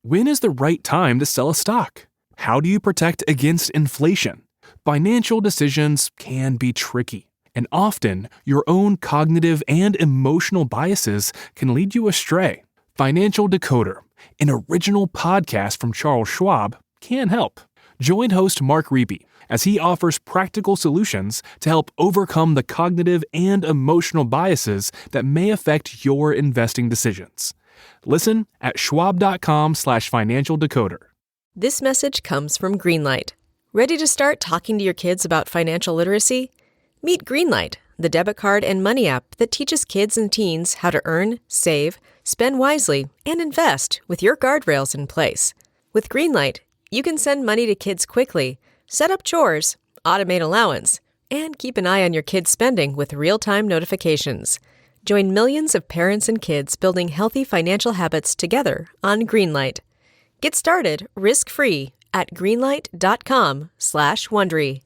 When is the right time to sell a stock? How do you protect against inflation? Financial decisions can be tricky, and often your own cognitive and emotional biases can lead you astray. Financial Decoder, an original podcast from Charles Schwab, can help. Join host Mark Reeby as he offers practical solutions to help overcome the cognitive and emotional biases that may affect your investing decisions. Listen at schwab.com/financial decoder. This message comes from Greenlight. Ready to start talking to your kids about financial literacy? Meet Greenlight, the debit card and money app that teaches kids and teens how to earn, save, spend wisely, and invest with your guardrails in place. With Greenlight, you can send money to kids quickly, set up chores, automate allowance, and keep an eye on your kids' spending with real-time notifications. Join millions of parents and kids building healthy financial habits together on Greenlight. Get started risk-free at greenlight.com/Wondery.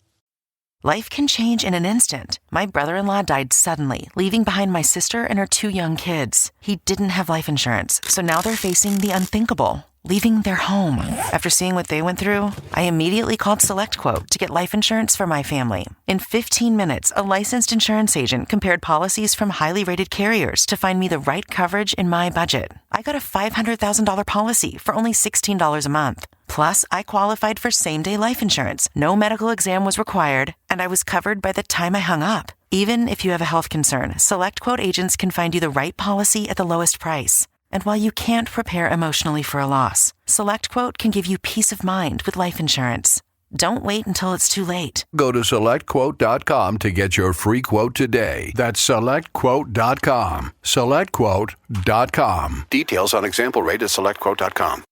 Life can change in an instant. My brother-in-law died suddenly, leaving behind my sister and her 2 young kids. He didn't have life insurance, so now they're facing the unthinkable, leaving their home. After seeing what they went through, I immediately called SelectQuote to get life insurance for my family. In 15 minutes, a licensed insurance agent compared policies from highly rated carriers to find me the right coverage in my budget. I got a $500,000 policy for only $16 a month. Plus, I qualified for same-day life insurance. No medical exam was required, and I was covered by the time I hung up. Even if you have a health concern, SelectQuote agents can find you the right policy at the lowest price. And while you can't prepare emotionally for a loss, SelectQuote can give you peace of mind with life insurance. Don't wait until it's too late. Go to SelectQuote.com to get your free quote today. That's SelectQuote.com. SelectQuote.com. Details on example rate at SelectQuote.com.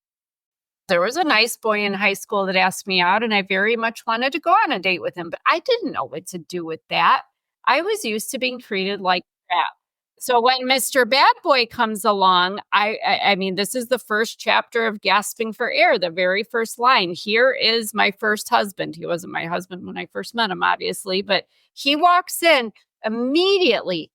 There was a nice boy in high school that asked me out, and I very much wanted to go on a date with him, but I didn't know what to do with that. I was used to being treated like crap. So when Mr. Bad Boy comes along, I mean, this is the first chapter of Gasping for Air, the very first line. Here is my first husband. He wasn't my husband when I first met him, obviously, but he walks in immediately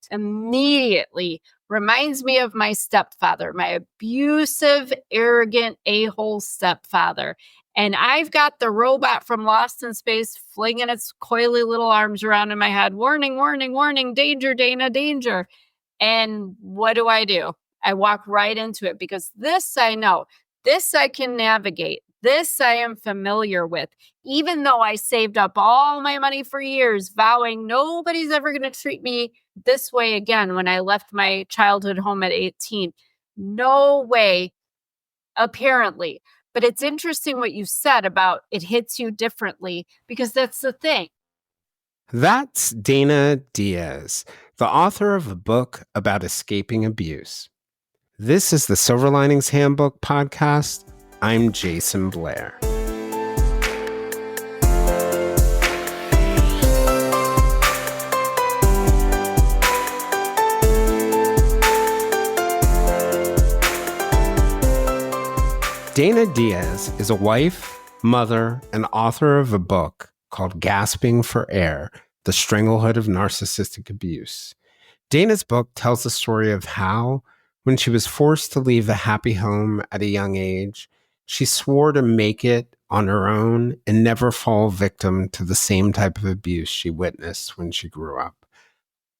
reminds me of my stepfather, my abusive, arrogant, a-hole stepfather. And I've got the robot from Lost in Space flinging its coily little arms around in my head. Warning, warning, warning, danger, Dana, danger. And what do? I walk right into it because this I know, this I can navigate, this I am familiar with, even though I saved up all my money for years, vowing nobody's ever going to treat me this way again when I left my childhood home at 18. No way, apparently. But it's interesting what you said about it hits you differently because that's the thing. That's Dana Diaz, the author of a book about escaping abuse. This is the Silver Linings Handbook podcast. I'm Jason Blair. Dana Diaz is a wife, mother, and author of a book called Gasping for Air, The Stranglehold of Narcissistic Abuse. Dana's book tells the story of how, when she was forced to leave a happy home at a young age, she swore to make it on her own and never fall victim to the same type of abuse she witnessed when she grew up.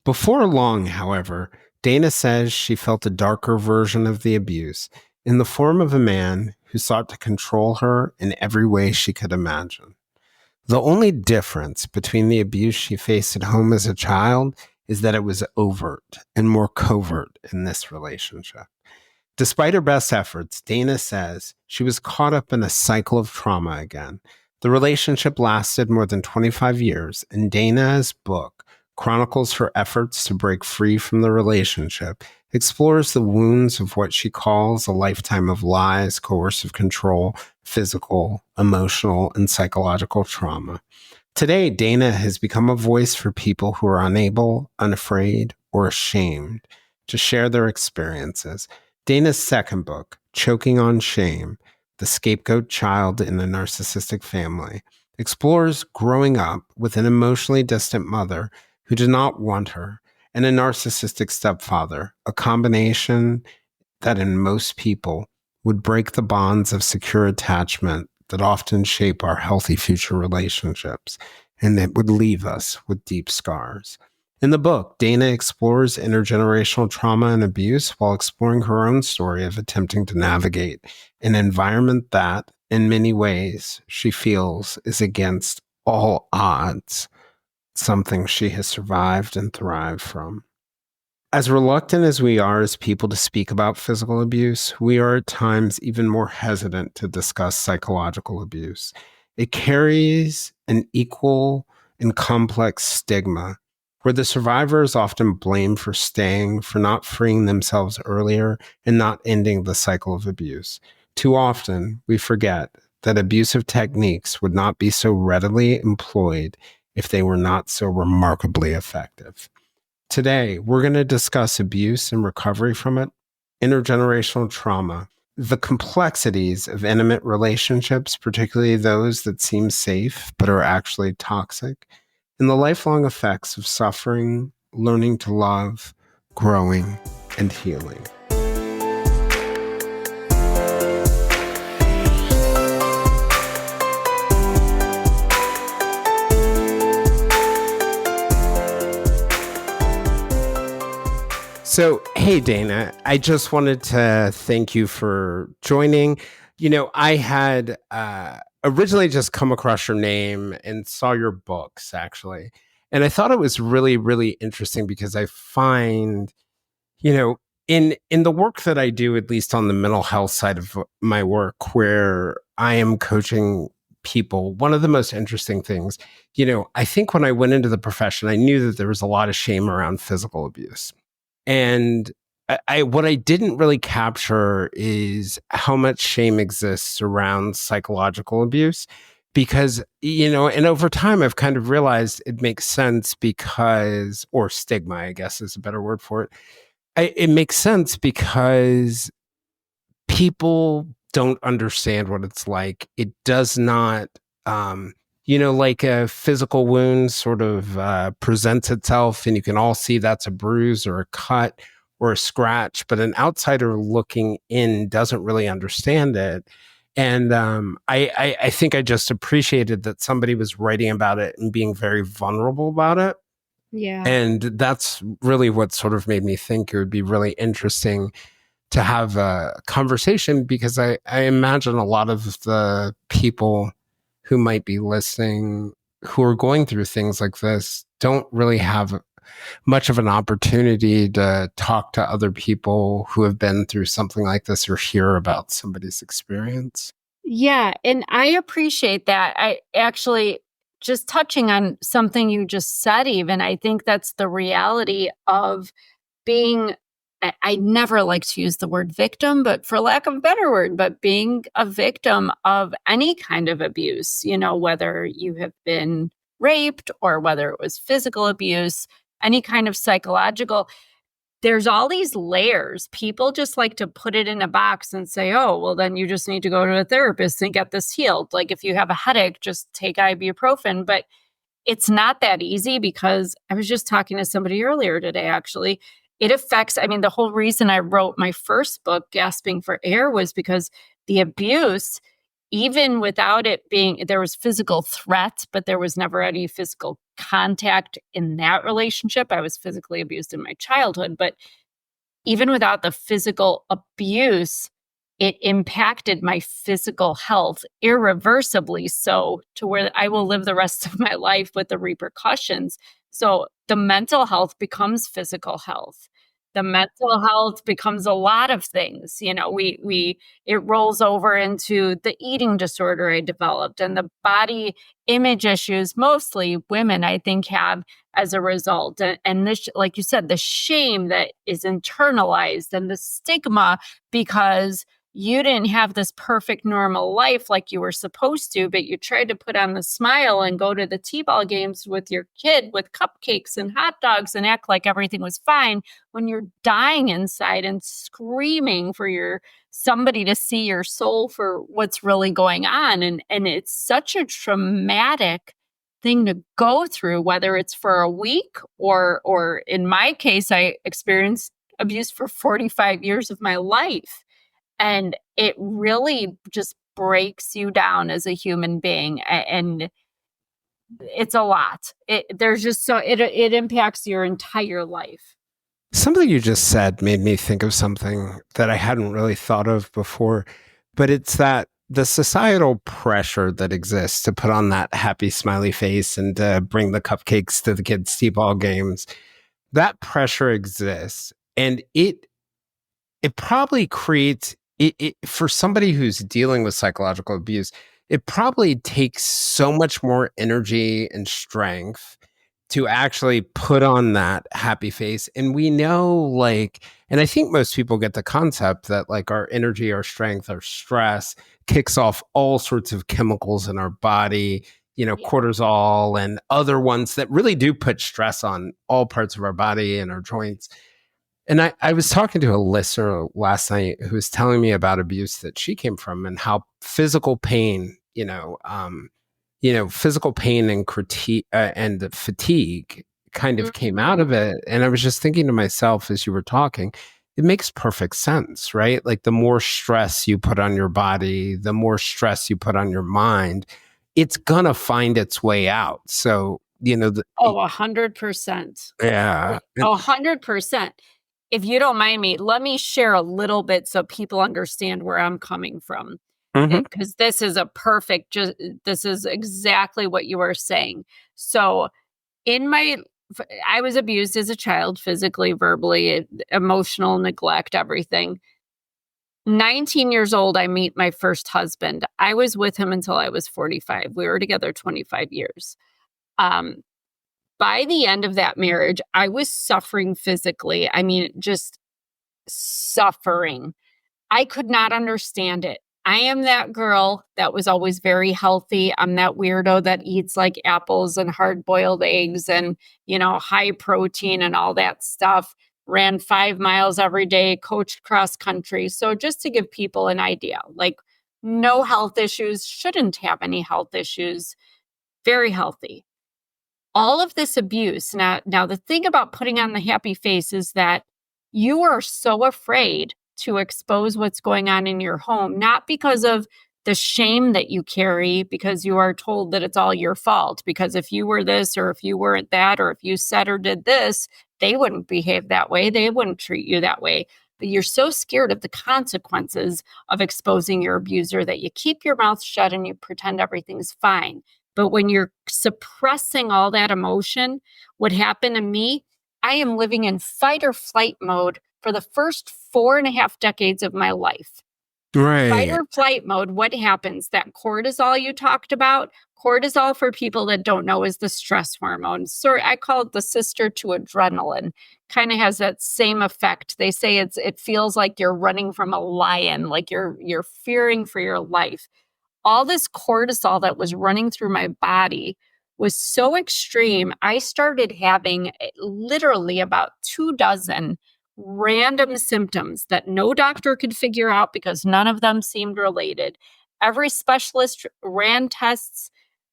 Before long, however, Dana says she felt a darker version of the abuse in the form of a man who sought to control her in every way she could imagine. The only difference between the abuse she faced at home as a child is that it was overt and more covert in this relationship. Despite her best efforts, Dana says she was caught up in a cycle of trauma again. The relationship lasted more than 25 years, and Dana's book chronicles her efforts to break free from the relationship, explores the wounds of what she calls a lifetime of lies, coercive control, physical, emotional, and psychological trauma. Today, Dana has become a voice for people who are unable, unafraid, or ashamed to share their experiences. Dana's second book, Choking on Shame, The Scapegoat Child in a Narcissistic Family, explores growing up with an emotionally distant mother who did not want her and a narcissistic stepfather, a combination that in most people would break the bonds of secure attachment that often shape our healthy future relationships, and it would leave us with deep scars. In the book, Dana explores intergenerational trauma and abuse while exploring her own story of attempting to navigate an environment that, in many ways, she feels is against all odds, something she has survived and thrived from. As reluctant as we are as people to speak about physical abuse, we are at times even more hesitant to discuss psychological abuse. It carries an equal and complex stigma where the survivor is often blamed for staying, for not freeing themselves earlier, and not ending the cycle of abuse. Too often, we forget that abusive techniques would not be so readily employed if they were not so remarkably effective. Today, we're going to discuss abuse and recovery from it, intergenerational trauma, the complexities of intimate relationships, particularly those that seem safe but are actually toxic, and the lifelong effects of suffering, learning to love, growing, and healing. So, hey, Dana, I just wanted to thank you for joining. I had originally just come across your name and saw your books, actually. And I thought it was really, really interesting because I find, in the work that I do, at least on the mental health side of my work, where I am coaching people, one of the most interesting things, I think when I went into the profession, I knew that there was a lot of shame around physical abuse. And what I didn't really capture is how much shame exists around psychological abuse because, and over time I've kind of realized it makes sense because, or stigma, I guess is a better word for it. It makes sense because people don't understand what it's like. It does not, like a physical wound sort of presents itself and you can all see that's a bruise or a cut or a scratch, but an outsider looking in doesn't really understand it. And I think I just appreciated that somebody was writing about it and being very vulnerable about it. Yeah. And that's really what sort of made me think it would be really interesting to have a conversation because I imagine a lot of the people who might be listening who are going through things like this don't really have much of an opportunity to talk to other people who have been through something like this or hear about somebody's experience. Yeah. And I appreciate that. I actually, just touching on something you just said, even, I think that's the reality of being, I never like to use the word victim, but for lack of a better word, but being a victim of any kind of abuse, whether you have been raped or whether it was physical abuse, any kind of psychological, there's all these layers. People just like to put it in a box and say, oh, well, then you just need to go to a therapist and get this healed. Like if you have a headache, just take ibuprofen. But it's not that easy because I was just talking to somebody earlier today, actually. It affects, the whole reason I wrote my first book, Gasping for Air, was because the abuse, even without it being, there was physical threats, but there was never any physical contact in that relationship. I was physically abused in my childhood, but even without the physical abuse, it impacted my physical health irreversibly so to where I will live the rest of my life with the repercussions. So the mental health becomes physical health. The mental health becomes a lot of things. It rolls over into the eating disorder I developed and the body image issues mostly women, I think, have as a result. And this, like you said, the shame that is internalized and the stigma because you didn't have this perfect normal life like you were supposed to, but you tried to put on the smile and go to the t-ball games with your kid with cupcakes and hot dogs and act like everything was fine when you're dying inside and screaming for somebody to see your soul for what's really going on. And it's such a traumatic thing to go through, whether it's for a week or in my case, I experienced abuse for 45 years of my life. And it really just breaks you down as a human being. And it's a lot. There's just it impacts your entire life. Something you just said made me think of something that I hadn't really thought of before, but it's that the societal pressure that exists to put on that happy smiley face and to bring the cupcakes to the kids' t-ball games, that pressure exists. And it probably creates it for somebody who's dealing with psychological abuse. It probably takes so much more energy and strength to actually put on that happy face. And we know, like, and I think most people get the concept that like our energy, our strength, our stress kicks off all sorts of chemicals in our body, Yeah. cortisol and other ones that really do put stress on all parts of our body and our joints. And I was talking to a listener last night who was telling me about abuse that she came from and how physical pain, physical pain and critique and fatigue kind of came out of it. And I was just thinking to myself as you were talking, it makes perfect sense, right? Like the more stress you put on your body, the more stress you put on your mind, it's gonna find its way out. So, 100%. yeah. 100%. If you don't mind me, let me share a little bit so people understand where I'm coming from. Mhm. Because this is this is exactly what you are saying. So I was abused as a child, physically, verbally, emotional neglect, everything. 19 years old, I meet my first husband. I was with him until I was 45. We were together 25 years. Um, by the end of that marriage, I was suffering physically. I mean, just suffering. I could not understand it. I am that girl that was always very healthy. I'm that weirdo that eats like apples and hard-boiled eggs and, high protein and all that stuff. Ran 5 miles every day, coached cross country. So just to give people an idea, like no health issues, shouldn't have any health issues, very healthy. All of this abuse. Now the thing about putting on the happy face is that you are so afraid to expose what's going on in your home, not because of the shame that you carry, because you are told that it's all your fault. Because if you were this, or if you weren't that, or if you said or did this, they wouldn't behave that way. They wouldn't treat you that way. But you're so scared of the consequences of exposing your abuser that you keep your mouth shut and you pretend everything's fine. But when you're suppressing all that emotion, what happened to me, I am living in fight or flight mode for the first 4.5 decades of my life. Fight Right. or flight mode, what happens? That cortisol you talked about, cortisol for people that don't know is the stress hormone. So I call it the sister to adrenaline. Kind of has that same effect. They say it feels like you're running from a lion, like you're fearing for your life. All this cortisol that was running through my body was so extreme. I started having literally about 24 random symptoms that no doctor could figure out because none of them seemed related. Every specialist ran tests.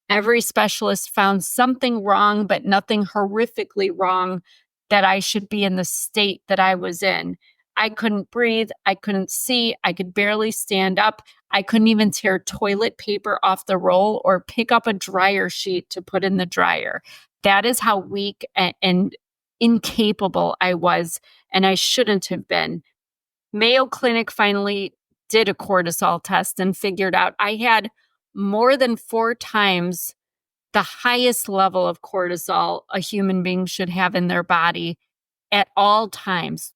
Every specialist found something wrong, but nothing horrifically wrong that I should be in the state that I was in. I couldn't breathe. I couldn't see. I could barely stand up. I couldn't even tear toilet paper off the roll or pick up a dryer sheet to put in the dryer. That is how weak and incapable I was, and I shouldn't have been. Mayo Clinic finally did a cortisol test and figured out I had more than 4 times the highest level of cortisol a human being should have in their body at all times.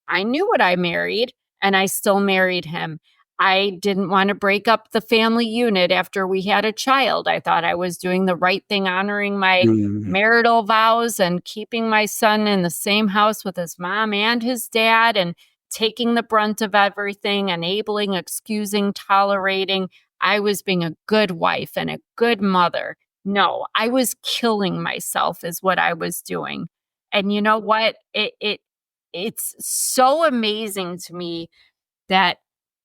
I knew what I married, and I still married him. I didn't want to break up the family unit after we had a child. I thought I was doing the right thing, honoring my Mm. marital vows and keeping my son in the same house with his mom and his dad and taking the brunt of everything, enabling, excusing, tolerating. I was being a good wife and a good mother. No, I was killing myself is what I was doing. And you know what? It's so amazing to me that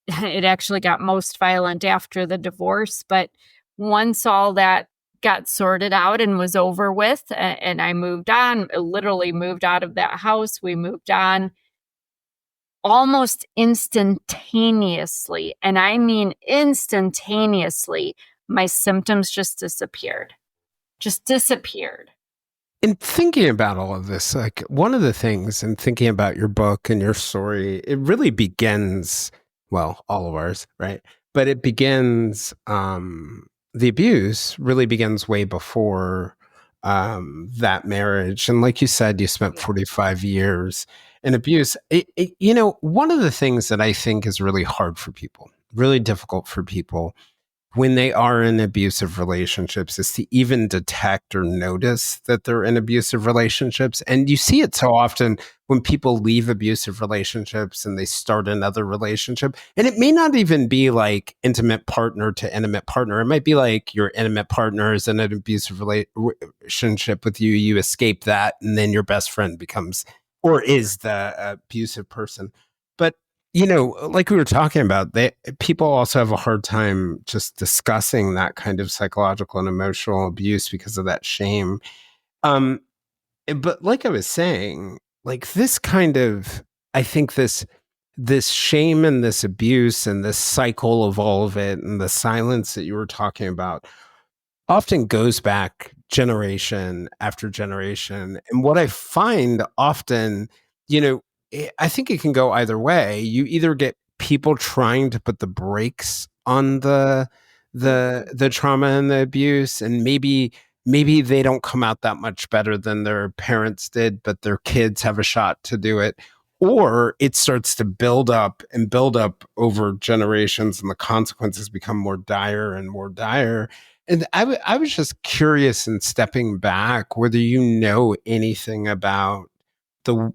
it actually got most violent after the divorce. But once all that got sorted out and was over with, and I moved on, literally moved out of that house, we moved on. almost instantaneously, and I mean instantaneously, my symptoms just disappeared. In thinking about all of this, like one of the things in thinking about your book and your story, it really begins, well, all of ours, right? But it begins, the abuse really begins way before that marriage. And like you said, you spent 45 years in abuse. One of the things that I think is really hard for people, really difficult for people when they are in abusive relationships is to even detect or notice that they're in abusive relationships. And you see it so often when people leave abusive relationships and they start another relationship. And it may not even be like intimate partner to intimate partner. It might be like your intimate partner is in an abusive relationship with you. You escape that, and then your best friend becomes or is the abusive person. But like we were talking about, people also have a hard time just discussing that kind of psychological and emotional abuse because of that shame. But like I was saying, like this kind of, I think this shame and this abuse and this cycle of all of it and the silence that you were talking about often goes back generation after generation. And what I find often, I think it can go either way. You either get people trying to put the brakes on the trauma and the abuse, and maybe they don't come out that much better than their parents did, but their kids have a shot to do it. Or it starts to build up over generations, and the consequences become more dire and more dire. And I was just curious, in stepping back, whether you know anything about the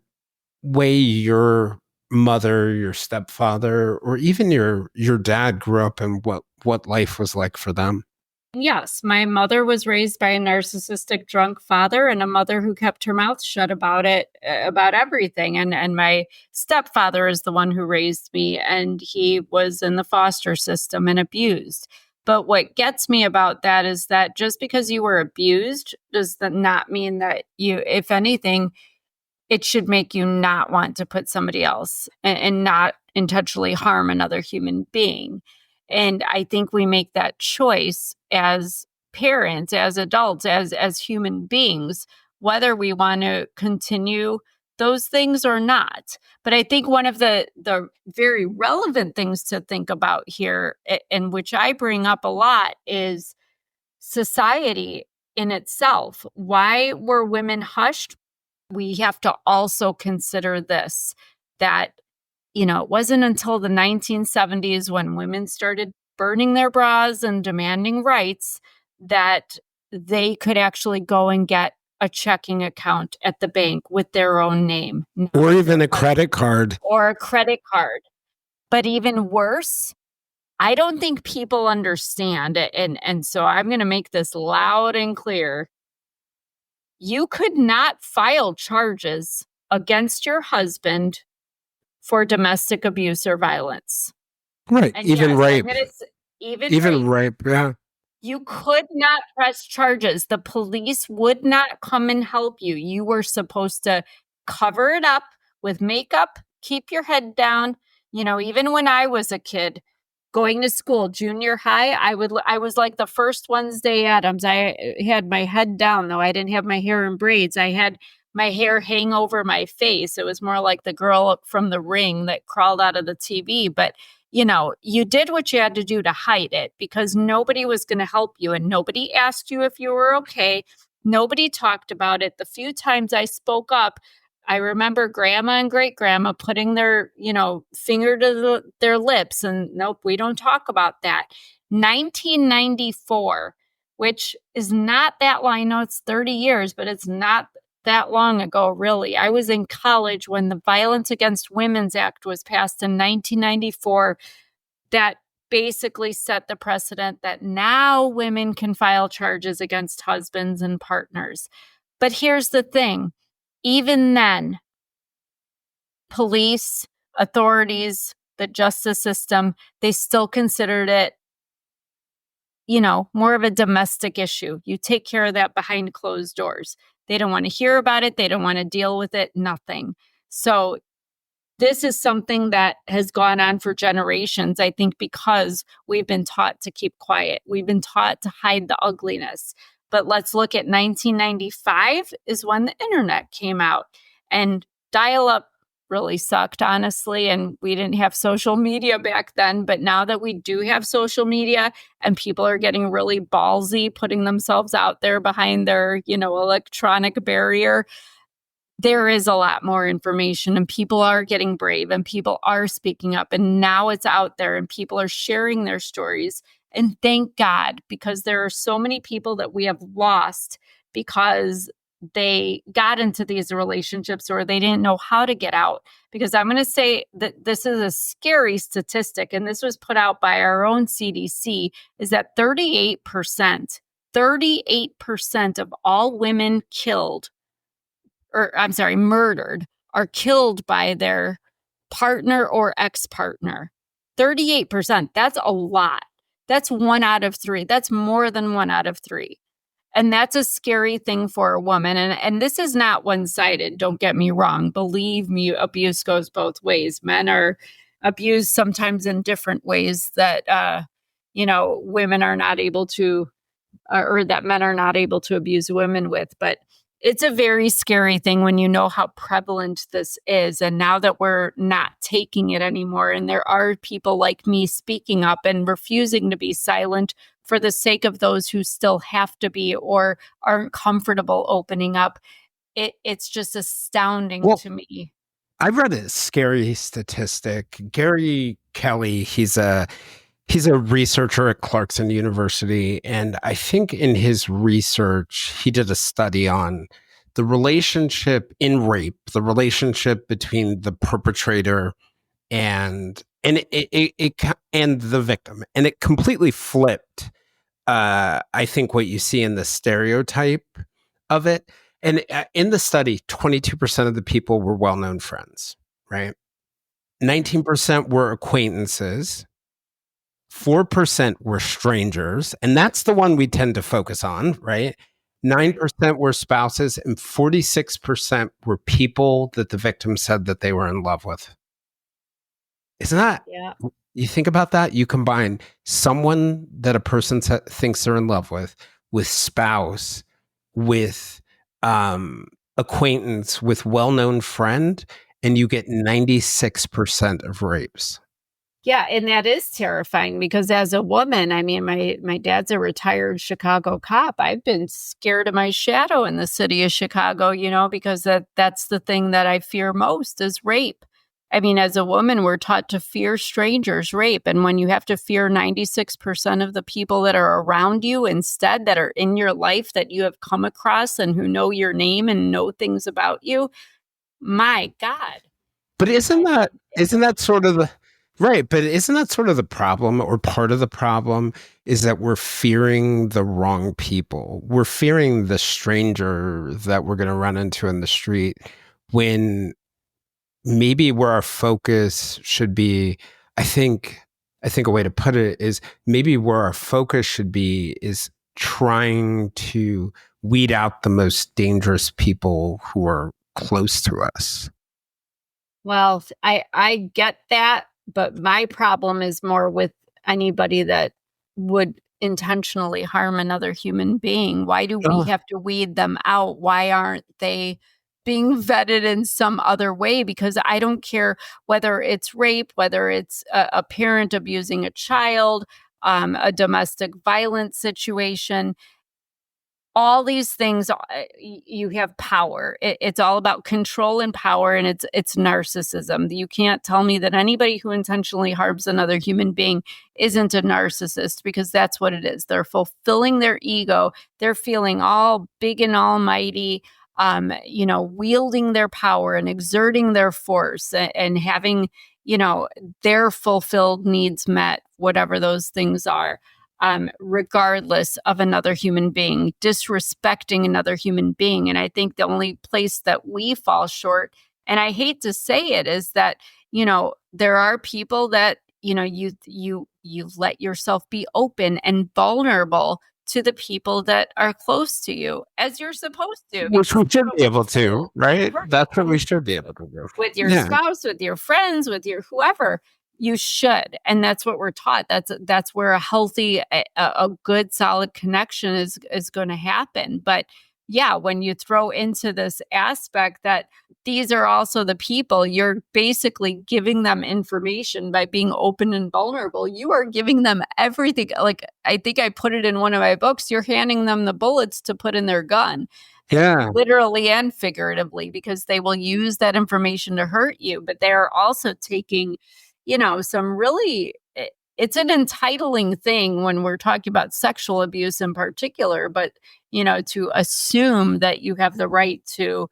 way your mother, your stepfather, or even your dad grew up, and what life was like for them. Yes, my mother was raised by a narcissistic drunk father and a mother who kept her mouth shut about it, about everything. And my stepfather is the one who raised me, and he was in the foster system and abused. But what gets me about that is that just because you were abused does not mean that you, if anything, it should make you not want to put somebody else and not intentionally harm another human being. And I think we make that choice as parents, as adults, as human beings, whether we want to continue those things or not. But I think one of the very relevant things to think about here, and which I bring up a lot, is society in itself. Why were women hushed? We have to also consider this, that it wasn't until the 1970s, when women started burning their bras and demanding rights, that they could actually go and get a checking account at the bank with their own name. Or even a credit card. Or a credit card. But even worse, I don't think people understand it. And so I'm going to make this loud and clear. You could not file charges against your husband for domestic abuse or violence. Right. And even yes, rape. Even rape. Yeah. You could not press charges. The police would not come and help you. You were supposed to cover it up with makeup, keep your head down. Even when I was a kid going to school, junior high, I was like the first Wednesday Addams. I had my head down, though I didn't have my hair in braids. I had my hair hang over my face. It was more like the girl from The Ring that crawled out of the TV. But you did what you had to do to hide it, because nobody was going to help you, and nobody asked you if you were okay. Nobody talked about it. The few times I spoke up, I remember grandma and great grandma putting their, finger to their lips, and nope, we don't talk about that. 1994, which is not that long. I know it's 30 years, but it's not that long ago, really. I was in college when the Violence Against Women's Act was passed in 1994. That basically set the precedent that now women can file charges against husbands and partners. But here's the thing. Even then, police, authorities, the justice system, they still considered it, more of a domestic issue. You take care of that behind closed doors. They don't want to hear about it. They don't want to deal with it. Nothing. So this is something that has gone on for generations, I think, because we've been taught to keep quiet. We've been taught to hide the ugliness. But let's look at 1995 is when the internet came out, and dial-up really sucked, honestly, and we didn't have social media back then. But now that we do have social media and people are getting really ballsy, putting themselves out there behind their, electronic barrier, there is a lot more information, and people are getting brave, and people are speaking up, and now it's out there and people are sharing their stories. And thank God, because there are so many people that we have lost because they got into these relationships or they didn't know how to get out. Because I'm going to say that this is a scary statistic, and this was put out by our own CDC, is that 38% of all women murdered are killed by their partner or ex-partner. 38%. That's a lot. That's 1 out of 3. That's more than 1 out of 3. And that's a scary thing for a woman. And this is not one-sided. Don't get me wrong. Believe me, abuse goes both ways. Men are abused sometimes in different ways that, women are not able to, or that men are not able to abuse women with. But it's a very scary thing when you know how prevalent this is. And now that we're not taking it anymore, and there are people like me speaking up and refusing to be silent for the sake of those who still have to be or aren't comfortable opening up, it's just astounding to me. I read a scary statistic. Gary Kelly, he's a researcher at Clarkson University, and I think in his research, he did a study on the relationship in rape, the relationship between the perpetrator and the victim, and it completely flipped. I think what you see in the stereotype of it, and in the study, 22% of the people were well-known friends, right? 19% were acquaintances. 4% were strangers, and that's the one we tend to focus on, right? 9% were spouses, and 46% were people that the victim said that they were in love with. Isn't that? Yeah. You think about that, you combine someone that a person thinks they're in love with spouse, with acquaintance, with well-known friend, and you get 96% of rapes. Yeah, and that is terrifying because as a woman, I mean, my dad's a retired Chicago cop. I've been scared of my shadow in the city of Chicago, because that's the thing that I fear most is rape. I mean, as a woman, we're taught to fear strangers, rape. And when you have to fear 96% of the people that are around you instead, that are in your life, that you have come across and who know your name and know things about you, my God. But isn't that sort of the... Right, but isn't that sort of the problem, or part of the problem is that we're fearing the wrong people? We're fearing the stranger that we're going to run into in the street, when maybe where our focus should be, I think a way to put it is maybe where our focus should be is trying to weed out the most dangerous people who are close to us. Well, I get that. But my problem is more with anybody that would intentionally harm another human being. Why do we have to weed them out? Why aren't they being vetted in some other way? Because I don't care whether it's rape, whether it's a parent abusing a child, a domestic violence situation. All these things, you have power. It's all about control and power, and it's narcissism. You can't tell me that anybody who intentionally harms another human being isn't a narcissist, because that's what it is. They're fulfilling their ego. They're feeling all big and almighty, wielding their power and exerting their force and having, their fulfilled needs met, whatever those things are. Regardless of another human being, disrespecting another human being. And I think the only place that we fall short, and I hate to say it, is that, there are people that, you let yourself be open and vulnerable to the people that are close to you, as you're supposed to. Which we should be able to, right? Right. That's what we should be able to do. With your Yeah. spouse, with your friends, with your whoever, you should. And that's what we're taught. That's where a healthy, a good, solid connection is going to happen. But yeah, when you throw into this aspect that these are also the people, you're basically giving them information by being open and vulnerable. You are giving them everything. Like, I think I put it in one of my books, you're handing them the bullets to put in their gun. Yeah. Literally and figuratively, because they will use that information to hurt you. But they're also taking, some really, it's an entitling thing when we're talking about sexual abuse in particular, but, to assume that you have the right to,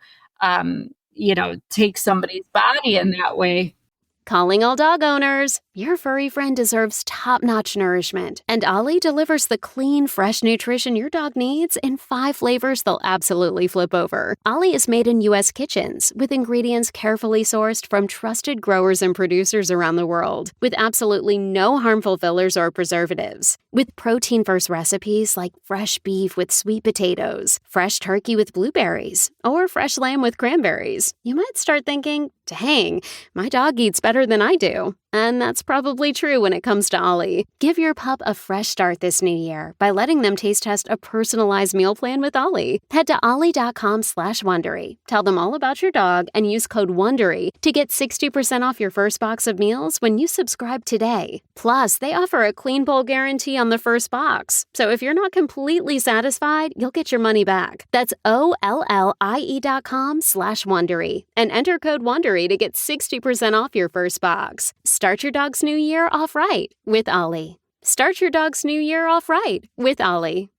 take somebody's body in that way. Calling all dog owners. Your furry friend deserves top-notch nourishment, and Ollie delivers the clean, fresh nutrition your dog needs in 5 flavors they'll absolutely flip over. Ollie is made in U.S. kitchens with ingredients carefully sourced from trusted growers and producers around the world, with absolutely no harmful fillers or preservatives. With protein-first recipes like fresh beef with sweet potatoes, fresh turkey with blueberries, or fresh lamb with cranberries, you might start thinking, dang, my dog eats better than I do. And that's probably true when it comes to Ollie. Give your pup a fresh start this new year by letting them taste test a personalized meal plan with Ollie. Head to ollie.com/Wondery. Tell them all about your dog and use code WONDERY to get 60% off your first box of meals when you subscribe today. Plus, they offer a clean bowl guarantee on the first box. So if you're not completely satisfied, you'll get your money back. That's OLLIE.com/Wondery and enter code WONDERY to get 60% off your first box. Start your dog's new year off right with Ollie. Start your dog's new year off right with Ollie.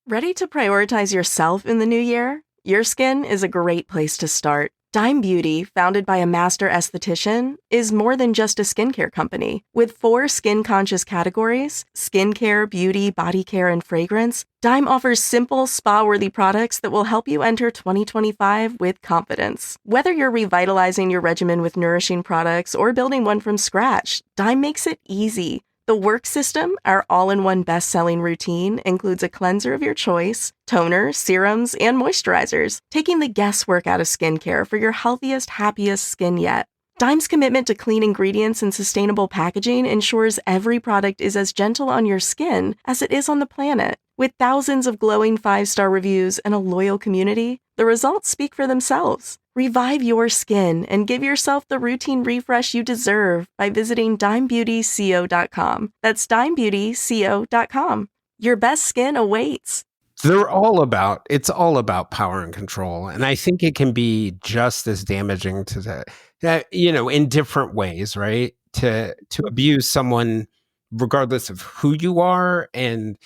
Ready to prioritize yourself in the new year? Your skin is a great place to start. Dime Beauty, founded by a master esthetician, is more than just a skincare company. With 4 skin-conscious categories, skincare, beauty, body care, and fragrance, Dime offers simple, spa-worthy products that will help you enter 2025 with confidence. Whether you're revitalizing your regimen with nourishing products or building one from scratch, Dime makes it easy. The Work System, our all-in-one best-selling routine, includes a cleanser of your choice, toner, serums, and moisturizers, taking the guesswork out of skincare for your healthiest, happiest skin yet. Dime's commitment to clean ingredients and sustainable packaging ensures every product is as gentle on your skin as it is on the planet. With thousands of glowing 5-star reviews and a loyal community, the results speak for themselves. Revive your skin and give yourself the routine refresh you deserve by visiting dimebeautyco.com. That's dimebeautyco.com. Your best skin awaits. It's all about power and control. And I think it can be just as damaging to that, in different ways, right? To abuse someone regardless of who you are and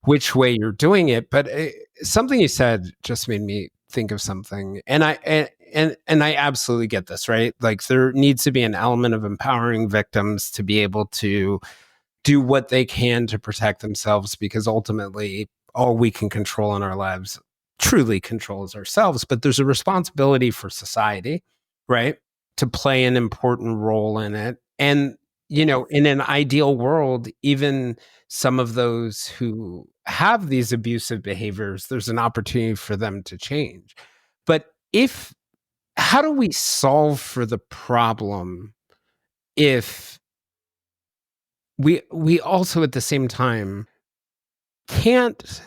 which way you're doing it. But something you said just made me think of something. And I absolutely get this, right? Like, there needs to be an element of empowering victims to be able to do what they can to protect themselves, because ultimately all we can control in our lives truly controls ourselves. But there's a responsibility for society, right, to play an important role in it. And, in an ideal world, even some of those who have these abusive behaviors, there's an opportunity for them to change. But how do we solve for the problem if we also at the same time can't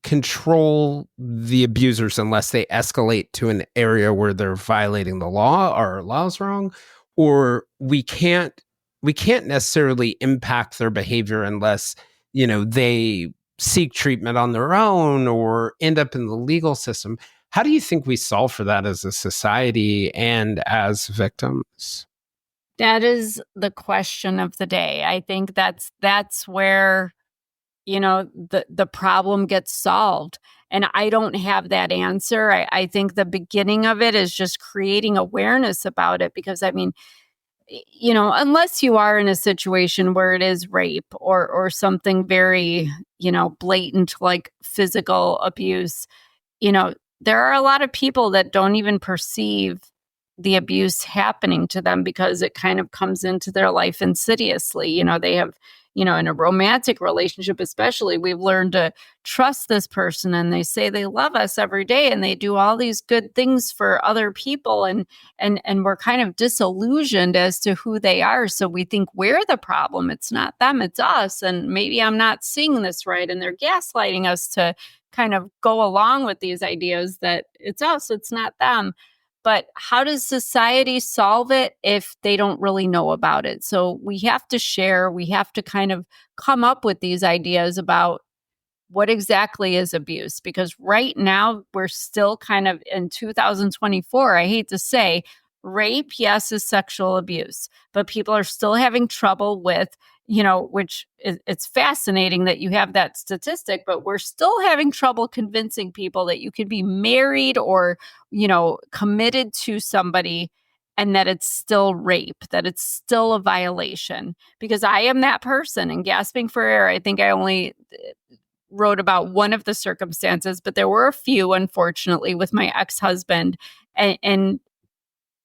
control the abusers unless they escalate to an area where they're violating the law or our law's wrong, or we can't necessarily impact their behavior unless, they seek treatment on their own or end up in the legal system. How do you think we solve for that as a society and as victims? That is the question of the day. I think that's where, the problem gets solved. And I don't have that answer. I think the beginning of it is just creating awareness about it, because unless you are in a situation where it is rape or something very, blatant, like physical abuse, there are a lot of people that don't even perceive the abuse happening to them because it kind of comes into their life insidiously. They have, in a romantic relationship, especially, we've learned to trust this person, and they say they love us every day, and they do all these good things for other people. And we're kind of disillusioned as to who they are. So we think we're the problem. It's not them, it's us. And maybe I'm not seeing this right. And they're gaslighting us to kind of go along with these ideas that it's us, it's not them. But how does society solve it if they don't really know about it? So we have to share, we have to kind of come up with these ideas about what exactly is abuse. Because right now we're still kind of in 2024, I hate to say, rape, yes, is sexual abuse, but people are still having trouble with, which it's fascinating that you have that statistic, but we're still having trouble convincing people that you can be married or, committed to somebody and that it's still rape, that it's still a violation. Because I am that person. And Gasping for Air, I think I only wrote about one of the circumstances, but there were a few, unfortunately, with my ex-husband. And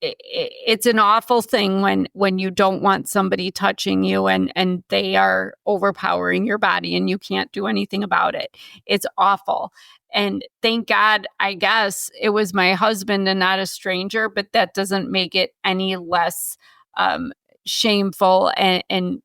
it's an awful thing when you don't want somebody touching you and they are overpowering your body and you can't do anything about it. It's awful. And thank God, I guess it was my husband and not a stranger, but that doesn't make it any less shameful. And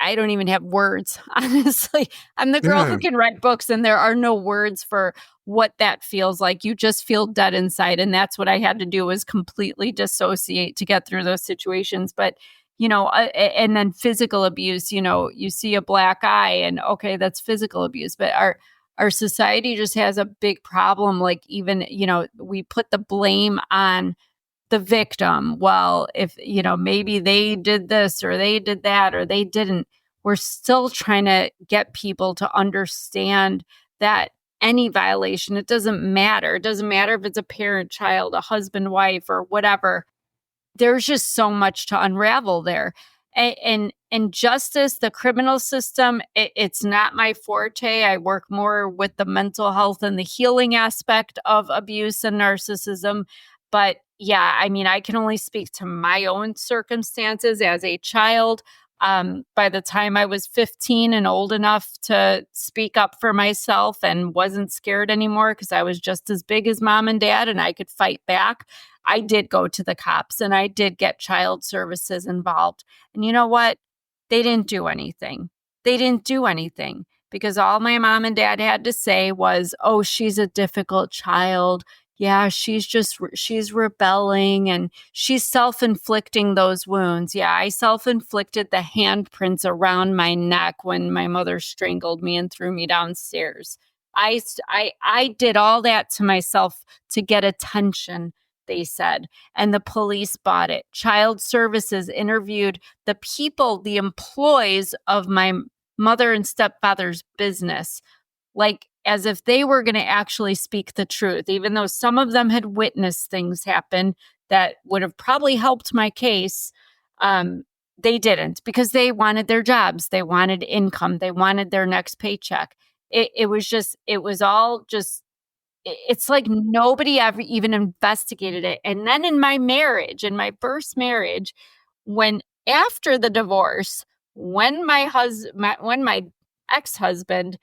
I don't even have words, honestly. I'm the girl who can write books, and there are no words for what that feels like. You just feel dead inside. And that's what I had to do, was completely dissociate to get through those situations. But, and then physical abuse, you see a black eye and okay, that's physical abuse. But our society just has a big problem. Like even, we put the blame on the victim. Well, if, maybe they did this or they did that or they didn't, we're still trying to get people to understand that any violation, it doesn't matter. It doesn't matter if it's a parent, child, a husband, wife, or whatever. There's just so much to unravel there. And justice, the criminal system, it's not my forte. I work more with the mental health and the healing aspect of abuse and narcissism. But yeah, I mean, I can only speak to my own circumstances as a child. By the time I was 15 and old enough to speak up for myself and wasn't scared anymore because I was just as big as mom and dad and I could fight back, I did go to the cops and I did get child services involved. And you know what? They didn't do anything. They didn't do anything because all my mom and dad had to say was, oh, she's a difficult child. Yeah, she's rebelling and she's self-inflicting those wounds. Yeah, I self-inflicted the handprints around my neck when my mother strangled me and threw me downstairs. I did all that to myself to get attention, they said, and the police bought it. Child Services interviewed the people, the employees of my mother and stepfather's business, like as if they were going to actually speak the truth, even though some of them had witnessed things happen that would have probably helped my case. They didn't because they wanted their jobs. They wanted income. They wanted their next paycheck. It was all just, it's like nobody ever even investigated it. And then in my marriage, in my first marriage, when after the divorce, when my ex-husband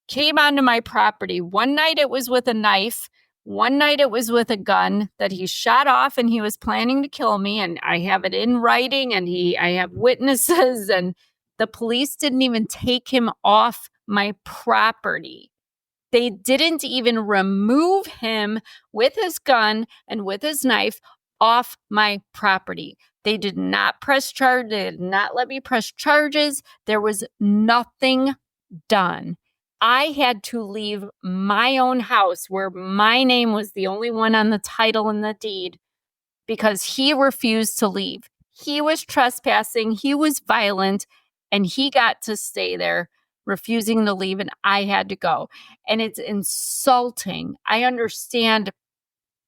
came onto my property. One night it was with a knife. One night it was with a gun that he shot off and he was planning to kill me. And I have it in writing and I have witnesses, and the police didn't even take him off my property. They didn't even remove him with his gun and with his knife off my property. They did not press charges. They did not let me press charges. There was nothing done. I had to leave my own house where my name was the only one on the title and the deed because he refused to leave. He was trespassing. He was violent, and he got to stay there, refusing to leave, and I had to go. And it's insulting. I understand.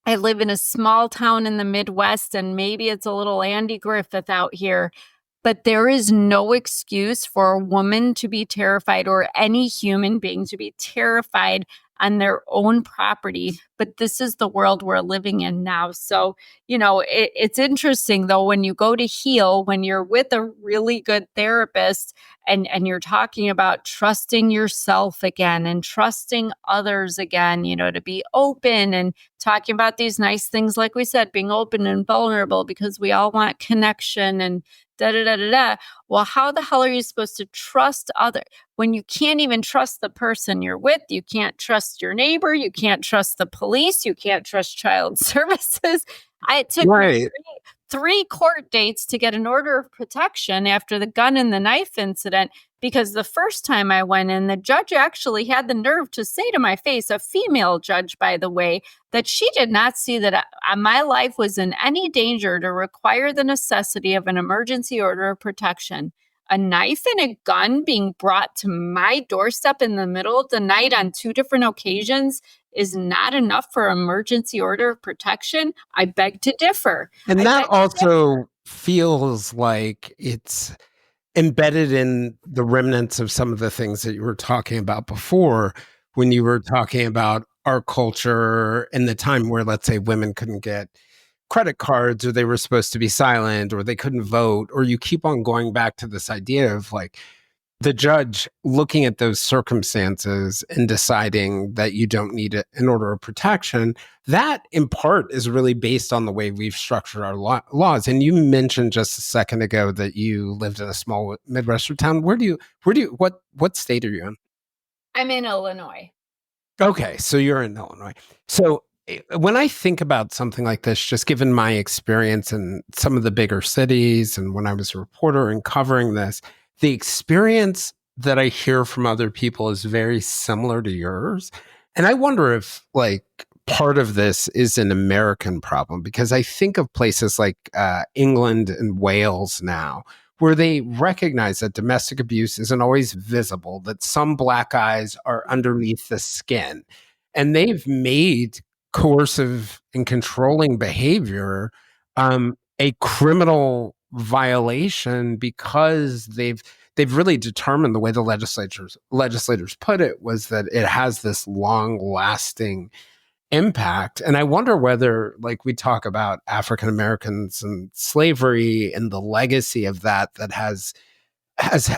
I live in a small town in the Midwest, and maybe it's a little Andy Griffith out here. But there is no excuse for a woman to be terrified or any human being to be terrified on their own property. But this is the world we're living in now. So, it's interesting though, when you go to heal, when you're with a really good therapist and you're talking about trusting yourself again and trusting others again, to be open and talking about these nice things, like we said, being open and vulnerable because we all want connection and da da da da da. Well, how the hell are you supposed to trust others when you can't even trust the person you're with? You can't trust your neighbor. You can't trust the police. You can't trust child services. It took me three court dates to get an order of protection after the gun and the knife incident, because the first time I went in, the judge actually had the nerve to say to my face, a female judge, by the way, that she did not see that my life was in any danger to require the necessity of an emergency order of protection. A knife and a gun being brought to my doorstep in the middle of the night on 2 different occasions is not enough for emergency order of protection. I beg to differ. And that also feels like it's embedded in the remnants of some of the things that you were talking about before, when you were talking about our culture and the time where, let's say, women couldn't get credit cards, or they were supposed to be silent, or they couldn't vote, or you keep on going back to this idea of like the judge looking at those circumstances and deciding that you don't need an order of protection. That in part is really based on the way we've structured our laws. And you mentioned just a second ago that you lived in a small Midwestern town. What state are you in? I'm in Illinois. Okay, so you're in Illinois. So when I think about something like this, just given my experience in some of the bigger cities and when I was a reporter and covering this, the experience that I hear from other people is very similar to yours. And I wonder if like part of this is an American problem, because I think of places like England and Wales now, where they recognize that domestic abuse isn't always visible, that some black eyes are underneath the skin. And they've made coercive and controlling behavior a criminal violation, because they've really determined, the way the legislators put it was that it has this long lasting impact. And I wonder whether, like, we talk about African Americans and slavery and the legacy of that has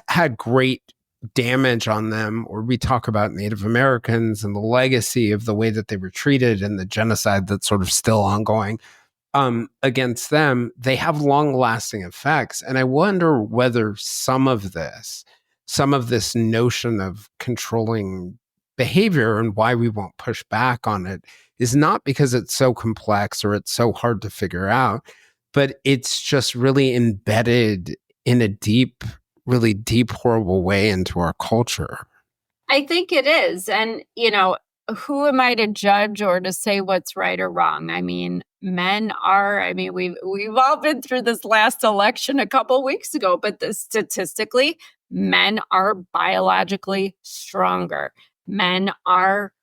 had great damage on them, or we talk about Native Americans and the legacy of the way that they were treated and the genocide that's sort of still ongoing against them. They have long lasting effects. And I wonder whether some of this notion of controlling behavior and why we won't push back on it is not because it's so complex or it's so hard to figure out, but it's just really embedded in a really deep, horrible way into our culture. I think it is. And, who am I to judge or to say what's right or wrong? I mean, we've all been through this last election a couple weeks ago, but statistically, men are biologically stronger. Men are,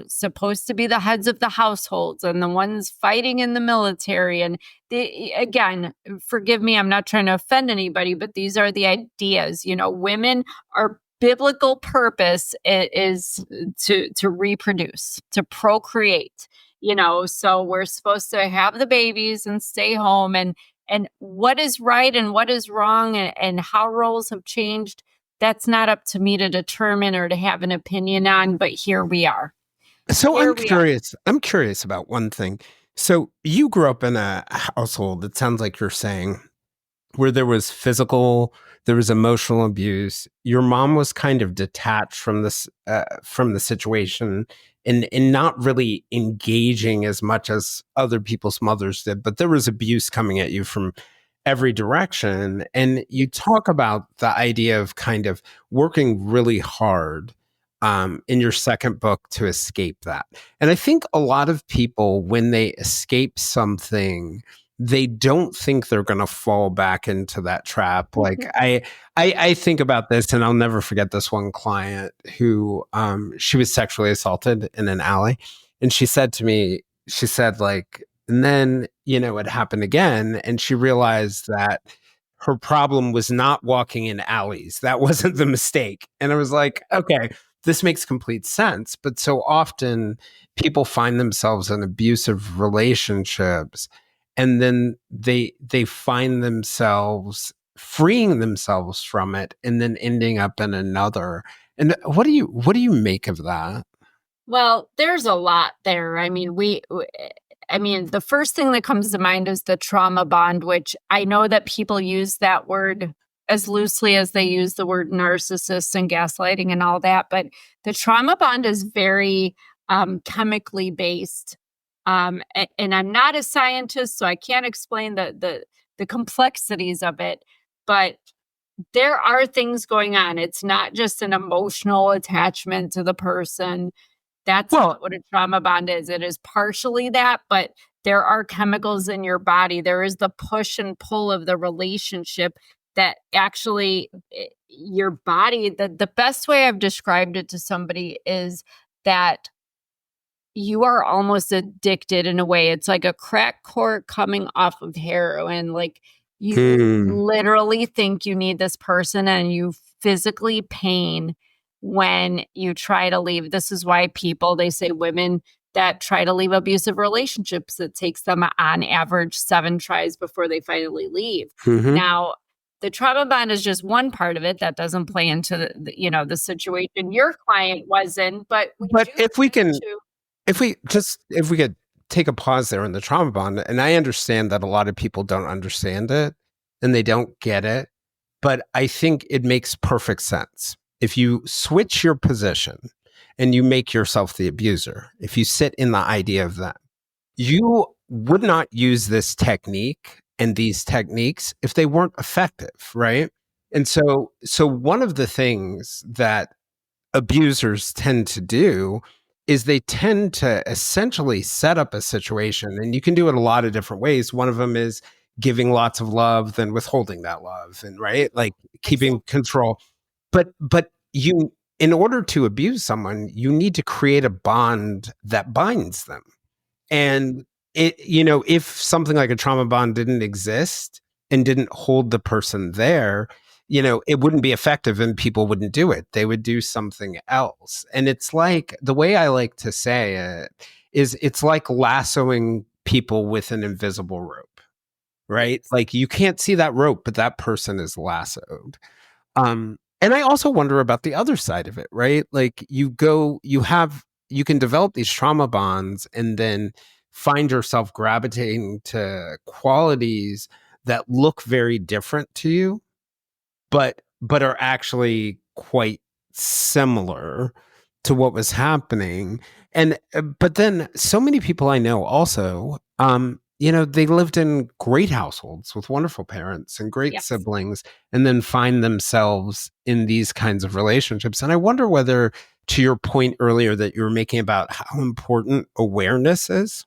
supposed to be the heads of the households and the ones fighting in the military. And again, forgive me, I'm not trying to offend anybody, but these are the ideas. Women are biblical purpose is to reproduce, to procreate, so we're supposed to have the babies and stay home, and what is right and what is wrong and how roles have changed. That's not up to me to determine or to have an opinion on, but here we are. So I'm curious about one thing. So you grew up in a household, it sounds like you're saying, where there was emotional abuse. Your mom was kind of detached from the situation and not really engaging as much as other people's mothers did, but there was abuse coming at you from every direction. And you talk about the idea of kind of working really hard in your second book to escape that. And I think a lot of people, when they escape something, they don't think they're going to fall back into that trap. Like I think about this, and I'll never forget this one client who she was sexually assaulted in an alley, and she said to me, and then it happened again, and she realized that her problem was not walking in alleys. That wasn't the mistake. And I was like, okay, this makes complete sense. But so often people find themselves in abusive relationships, and then they find themselves freeing themselves from it and then ending up in another. And what do you make of that? Well, there's a lot there. I mean, the first thing that comes to mind is the trauma bond, which I know that people use that word as loosely as they use the word narcissist and gaslighting and all that. But the trauma bond is very chemically based. And I'm not a scientist, so I can't explain the complexities of it. But there are things going on. It's not just an emotional attachment to the person. That's not what a trauma bond is. It is partially that, but there are chemicals in your body. There is the push and pull of the relationship that actually your body, the best way I've described it to somebody is that you are almost addicted in a way. It's like a crack cork coming off of heroin. Like you literally think you need this person and you physically pain when you try to leave. This is why they say women that try to leave abusive relationships, it takes them on average 7 tries before they finally leave. Now, the trauma bond is just one part of it that doesn't play into the situation your client was in. But if we could take a pause there in the trauma bond, and I understand that a lot of people don't understand it and they don't get it, but I think it makes perfect sense. If you switch your position and you make yourself the abuser, if you sit in the idea of that, you would not use this technique and these techniques if they weren't effective, right? And so one of the things that abusers tend to do is they tend to essentially set up a situation, and you can do it a lot of different ways. One of them is giving lots of love, then withholding that love, and right, like keeping control. But you, in order to abuse someone, you need to create a bond that binds them. And if something like a trauma bond didn't exist and didn't hold the person there, it wouldn't be effective and people wouldn't do it. They would do something else. And it's like, the way I like to say it is, it's like lassoing people with an invisible rope, right? Like you can't see that rope, but that person is lassoed. And I also wonder about the other side of it, right? Like you can develop these trauma bonds and then find yourself gravitating to qualities that look very different to you, but are actually quite similar to what was happening. And but then so many people I know also, they lived in great households with wonderful parents and great siblings, and then find themselves in these kinds of relationships. And I wonder whether, to your point earlier that you were making about how important awareness is,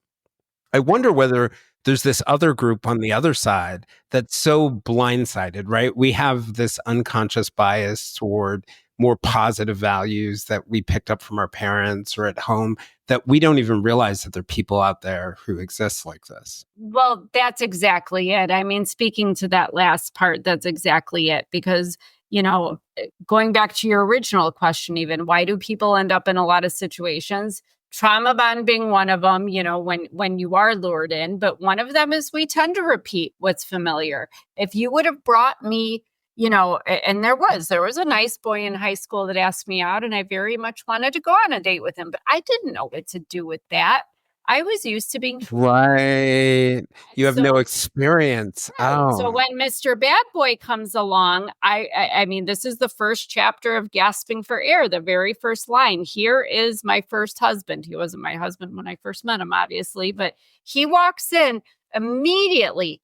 I wonder whether there's this other group on the other side that's so blindsided, right? We have this unconscious bias toward more positive values that we picked up from our parents or at home, that we don't even realize that there are people out there who exist like this. Well, that's exactly it. I mean, speaking to that last part, that's exactly it. Because, going back to your original question, even, why do people end up in a lot of situations? Trauma bond being one of them, when you are lured in. But one of them is we tend to repeat what's familiar. If you would have brought me, and there was a nice boy in high school that asked me out, and I very much wanted to go on a date with him, but I didn't know what to do with that. I was used to being right. You have no experience. Right. Oh. So when Mr. Bad Boy comes along, I mean, this is the first chapter of Gasping for Air. The very first line: "Here is my first husband." He wasn't my husband when I first met him, obviously, but he walks in immediately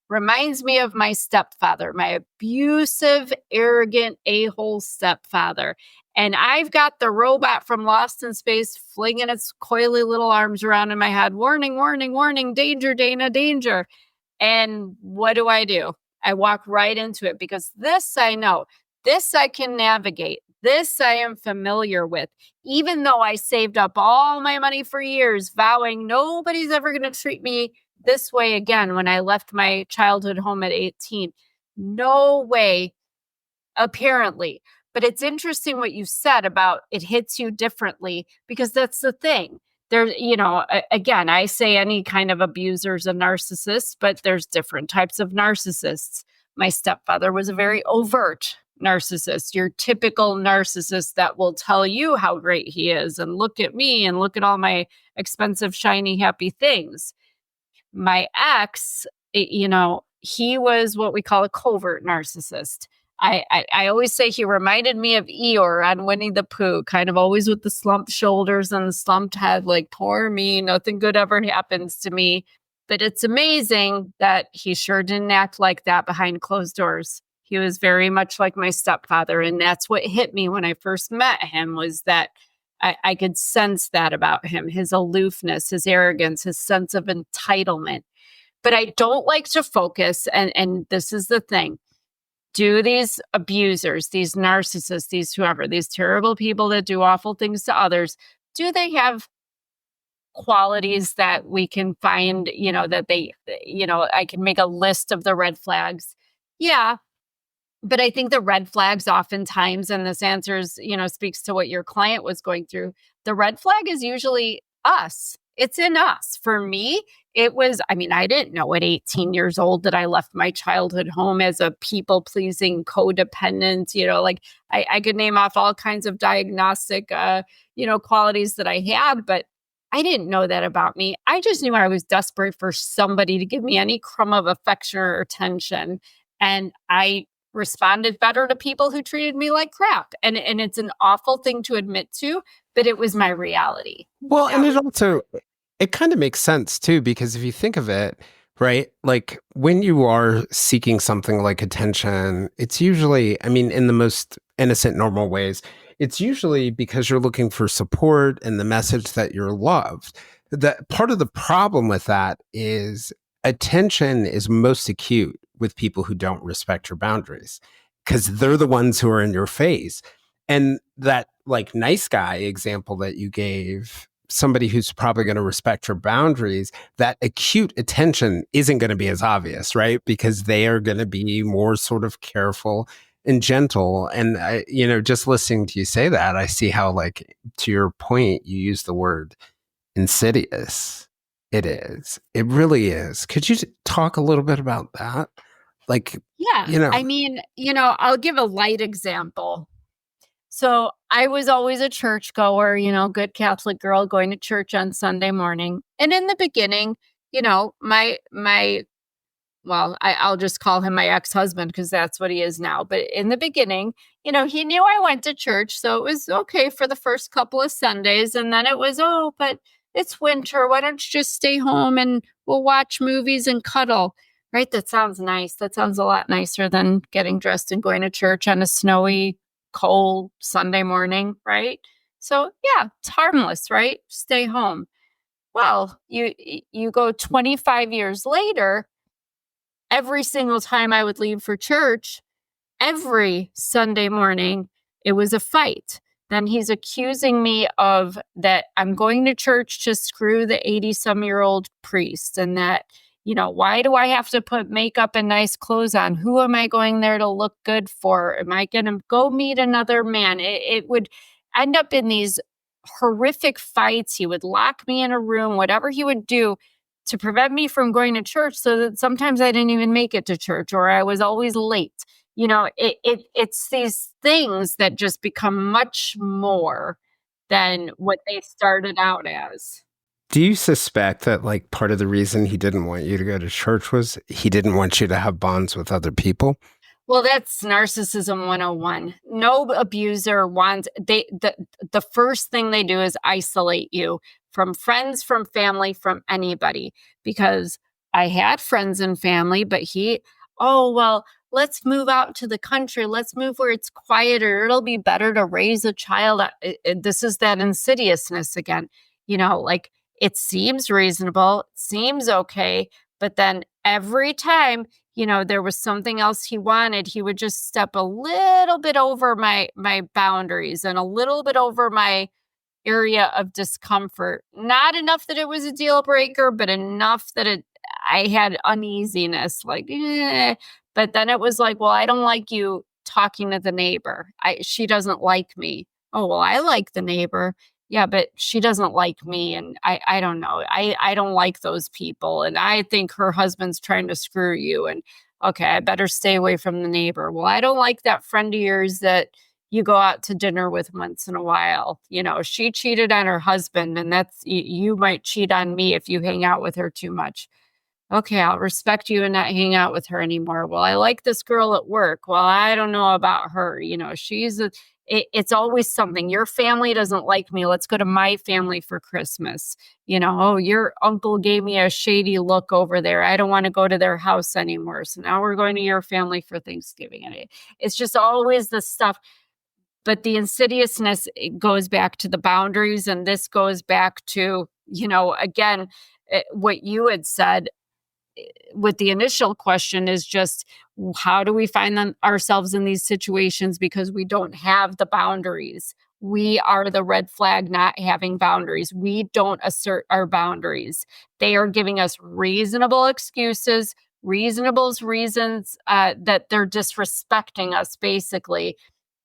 reminds me of my stepfather, my abusive, arrogant, a-hole stepfather. And I've got the robot from Lost in Space flinging its coily little arms around in my head. Warning, warning, warning, danger, Dana, danger. And what do? I walk right into it because this I know, this I can navigate, this I am familiar with, even though I saved up all my money for years, vowing nobody's ever going to treat me this way again when I left my childhood home at 18. No way, apparently. But it's interesting what you said about it hits you differently, because that's the thing. There, again, I say any kind of abuser is a narcissist, but there's different types of narcissists. My stepfather was a very overt narcissist, your typical narcissist that will tell you how great he is and look at me and look at all my expensive, shiny, happy things. My ex, he was what we call a covert narcissist. I always say he reminded me of Eeyore on Winnie the Pooh, kind of always with the slumped shoulders and the slumped head, like, poor me, nothing good ever happens to me. But it's amazing that he sure didn't act like that behind closed doors. He was very much like my stepfather. And that's what hit me when I first met him, was that I could sense that about him, his aloofness, his arrogance, his sense of entitlement. But I don't like to focus, and this is the thing. Do these abusers, these narcissists, these whoever, these terrible people that do awful things to others, do they have qualities that we can find, that they, I can make a list of the red flags? Yeah. But I think the red flags oftentimes, and this answers, speaks to what your client was going through. The red flag is usually us. It's in us. For me, it was, I didn't know at 18 years old that I left my childhood home as a people-pleasing codependent. I could name off all kinds of diagnostic, qualities that I had, but I didn't know that about me. I just knew I was desperate for somebody to give me any crumb of affection or attention. And I responded better to people who treated me like crap. And it's an awful thing to admit to, but it was my reality. Well, and it kind of makes sense too, because if you think of it, right, like when you are seeking something like attention, it's usually, in the most innocent, normal ways, it's usually because you're looking for support and the message that you're loved. That part of the problem with that is attention is most acute with people who don't respect your boundaries, because they're the ones who are in your face. And that like nice guy example that you gave, somebody who's probably going to respect your boundaries, that acute attention isn't going to be as obvious, right? Because they are going to be more sort of careful and gentle. And I, just listening to you say that, I see how, like, to your point, you use the word insidious. It is. It really is. Could you talk a little bit about that? Like, yeah, I'll give a light example. So I was always a churchgoer, good Catholic girl going to church on Sunday morning. And in the beginning, I'll just call him my ex-husband because that's what he is now. But in the beginning, he knew I went to church. So it was okay for the first couple of Sundays. And then it was, but it's winter. Why don't you just stay home and we'll watch movies and cuddle? Right? That sounds nice. That sounds a lot nicer than getting dressed and going to church on a snowy, cold Sunday morning, right? So yeah, it's harmless, right? Stay home. Well, you go 25 years later, every single time I would leave for church, every Sunday morning, it was a fight. Then he's accusing me of that I'm going to church to screw the 80-some-year-old priest, and that, why do I have to put makeup and nice clothes on? Who am I going there to look good for? Am I going to go meet another man? It would end up in these horrific fights. He would lock me in a room, whatever he would do to prevent me from going to church, so that sometimes I didn't even make it to church, or I was always late. It's these things that just become much more than what they started out as. Do you suspect that, like, part of the reason he didn't want you to go to church was he didn't want you to have bonds with other people? Well, that's narcissism 101. No abuser wants, the first thing they do is isolate you from friends, from family, from anybody. Because I had friends and family, but let's move out to the country. Let's move where it's quieter. It'll be better to raise a child. This is that insidiousness again. Like, it seems reasonable, seems okay, but then every time, there was something else he wanted, he would just step a little bit over my boundaries and a little bit over my area of discomfort. Not enough that it was a deal breaker, but enough that I had uneasiness, like, but then it was like, well, I don't like you talking to the neighbor. She doesn't like me. Oh, well, I like the neighbor. Yeah, but she doesn't like me. And I don't know. I don't like those people. And I think her husband's trying to screw you. And okay, I better stay away from the neighbor. Well, I don't like that friend of yours that you go out to dinner with once in a while. She cheated on her husband, and you might cheat on me if you hang out with her too much. Okay, I'll respect you and not hang out with her anymore. Well, I like this girl at work. Well, I don't know about her. It's always something. Your family doesn't like me. Let's go to my family for Christmas. Oh, your uncle gave me a shady look over there. I don't want to go to their house anymore. So now we're going to your family for Thanksgiving. And it's just always the stuff. But the insidiousness, it goes back to the boundaries. And this goes back to, again, what you had said with the initial question is just, how do we find ourselves in these situations because we don't have the boundaries? We are the red flag not having boundaries. We don't assert our boundaries. They are giving us reasonable excuses, reasonable reasons that they're disrespecting us, basically.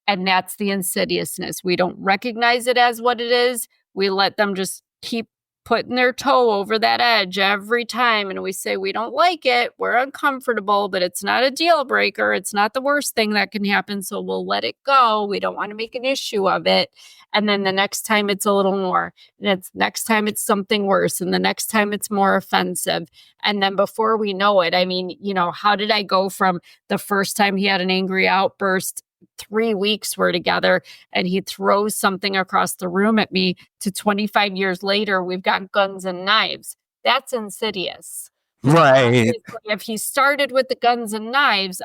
And that's the insidiousness. We don't recognize it as what it is. We let them just keep putting their toe over that edge every time. And we say, we don't like it. We're uncomfortable, but it's not a deal breaker. It's not the worst thing that can happen. So we'll let it go. We don't want to make an issue of it. And then the next time it's a little more. And next time it's something worse. And the next time it's more offensive. And then before we know it, how did I go from the first time he had an angry outburst, 3 weeks we're together, and he throws something across the room at me, to 25 years later, we've got guns and knives? That's insidious. Right. If he started with the guns and knives,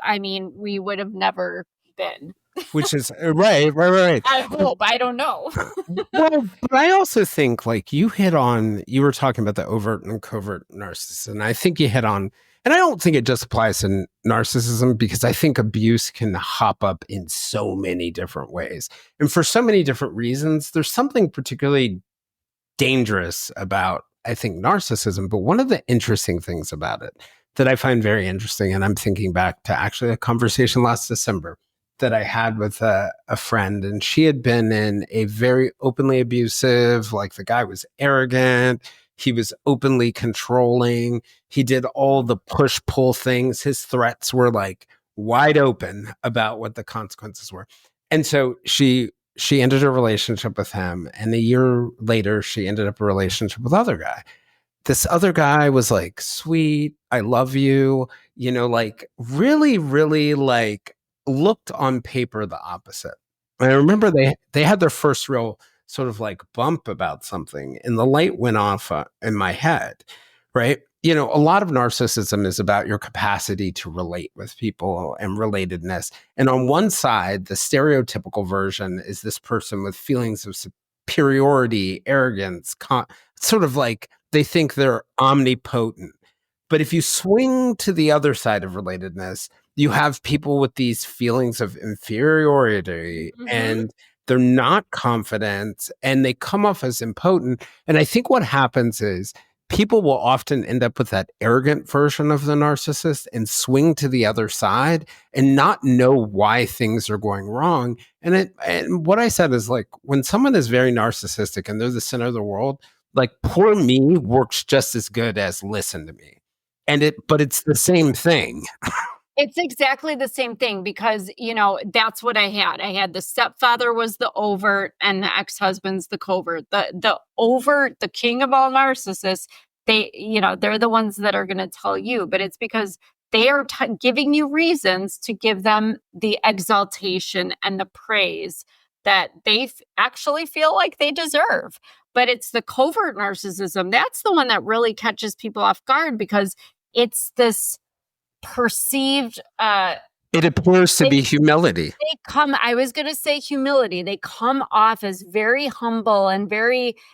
we would have never been. Which is right. I hope. I don't know. Well, but I also think, like, you were talking about the overt and covert narcissist, and I think you hit on, and I don't think it just applies to narcissism, because I think abuse can hop up in so many different ways. And for so many different reasons, there's something particularly dangerous about, I think, narcissism. But one of the interesting things about it that I find very interesting, and I'm thinking back to actually a conversation last December that I had with a friend, and she had been in a very openly abusive, like, the guy was arrogant. He was openly controlling. He did all the push-pull things. His threats were like wide open about what the consequences were. And so she ended a relationship with him. And a year later, she ended up a relationship with other guy. This other guy was like, sweet, I love you, like, really, really, like, looked on paper the opposite. And I remember they had their first real sort of like bump about something, and the light went off in my head, right? A lot of narcissism is about your capacity to relate with people and relatedness. And on one side, the stereotypical version is this person with feelings of superiority, arrogance, sort of like they think they're omnipotent. But if you swing to the other side of relatedness, you have people with these feelings of inferiority, and they're not confident, and they come off as impotent. And I think what happens is people will often end up with that arrogant version of the narcissist and swing to the other side and not know why things are going wrong. And what I said is, like, when someone is very narcissistic and they're the center of the world, like, poor me works just as good as listen to me. But it's the same thing. It's exactly the same thing, because, that's what I had. I had the stepfather was the overt and the ex-husband's the covert. The overt, the king of all narcissists, they're the ones that are going to tell you, but it's because they are giving you reasons to give them the exaltation and the praise that they actually feel like they deserve. But it's the covert narcissism. That's the one that really catches people off guard, because it's this perceived it appears to be humility. I was going to say humility. They come off as very humble and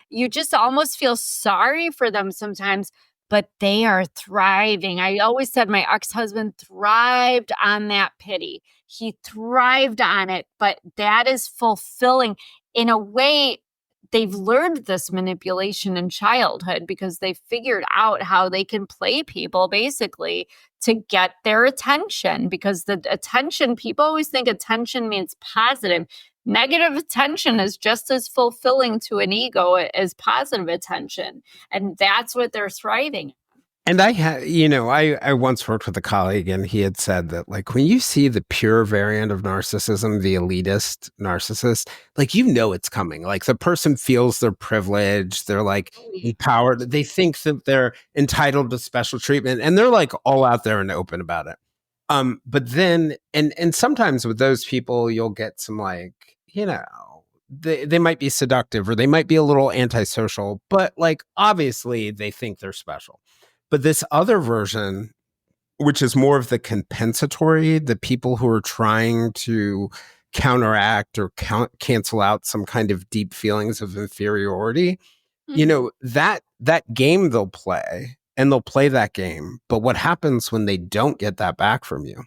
you just almost feel sorry for them sometimes, but they are thriving. I always said my ex-husband thrived on that pity. He thrived on it, but that is fulfilling. In a way, they've learned this manipulation in childhood because they figured out how they can play people basically to get their attention, because the attention, people always think attention means positive. Negative attention is just as fulfilling to an ego as positive attention. And that's what they're thriving. And I once worked with a colleague, and he had said that, like, when you see the pure variant of narcissism, the elitist narcissist, like, it's coming. Like, the person feels their privilege. They're like empowered. They think that they're entitled to special treatment, and they're like all out there and open about it. But then, and sometimes with those people, you'll get some, like, they might be seductive, or they might be a little antisocial, but, like, obviously they think they're special. But this other version, which is more of the compensatory, the people who are trying to counteract or cancel out some kind of deep feelings of inferiority, that game they'll play, and they'll play that game. But what happens when they don't get that back from you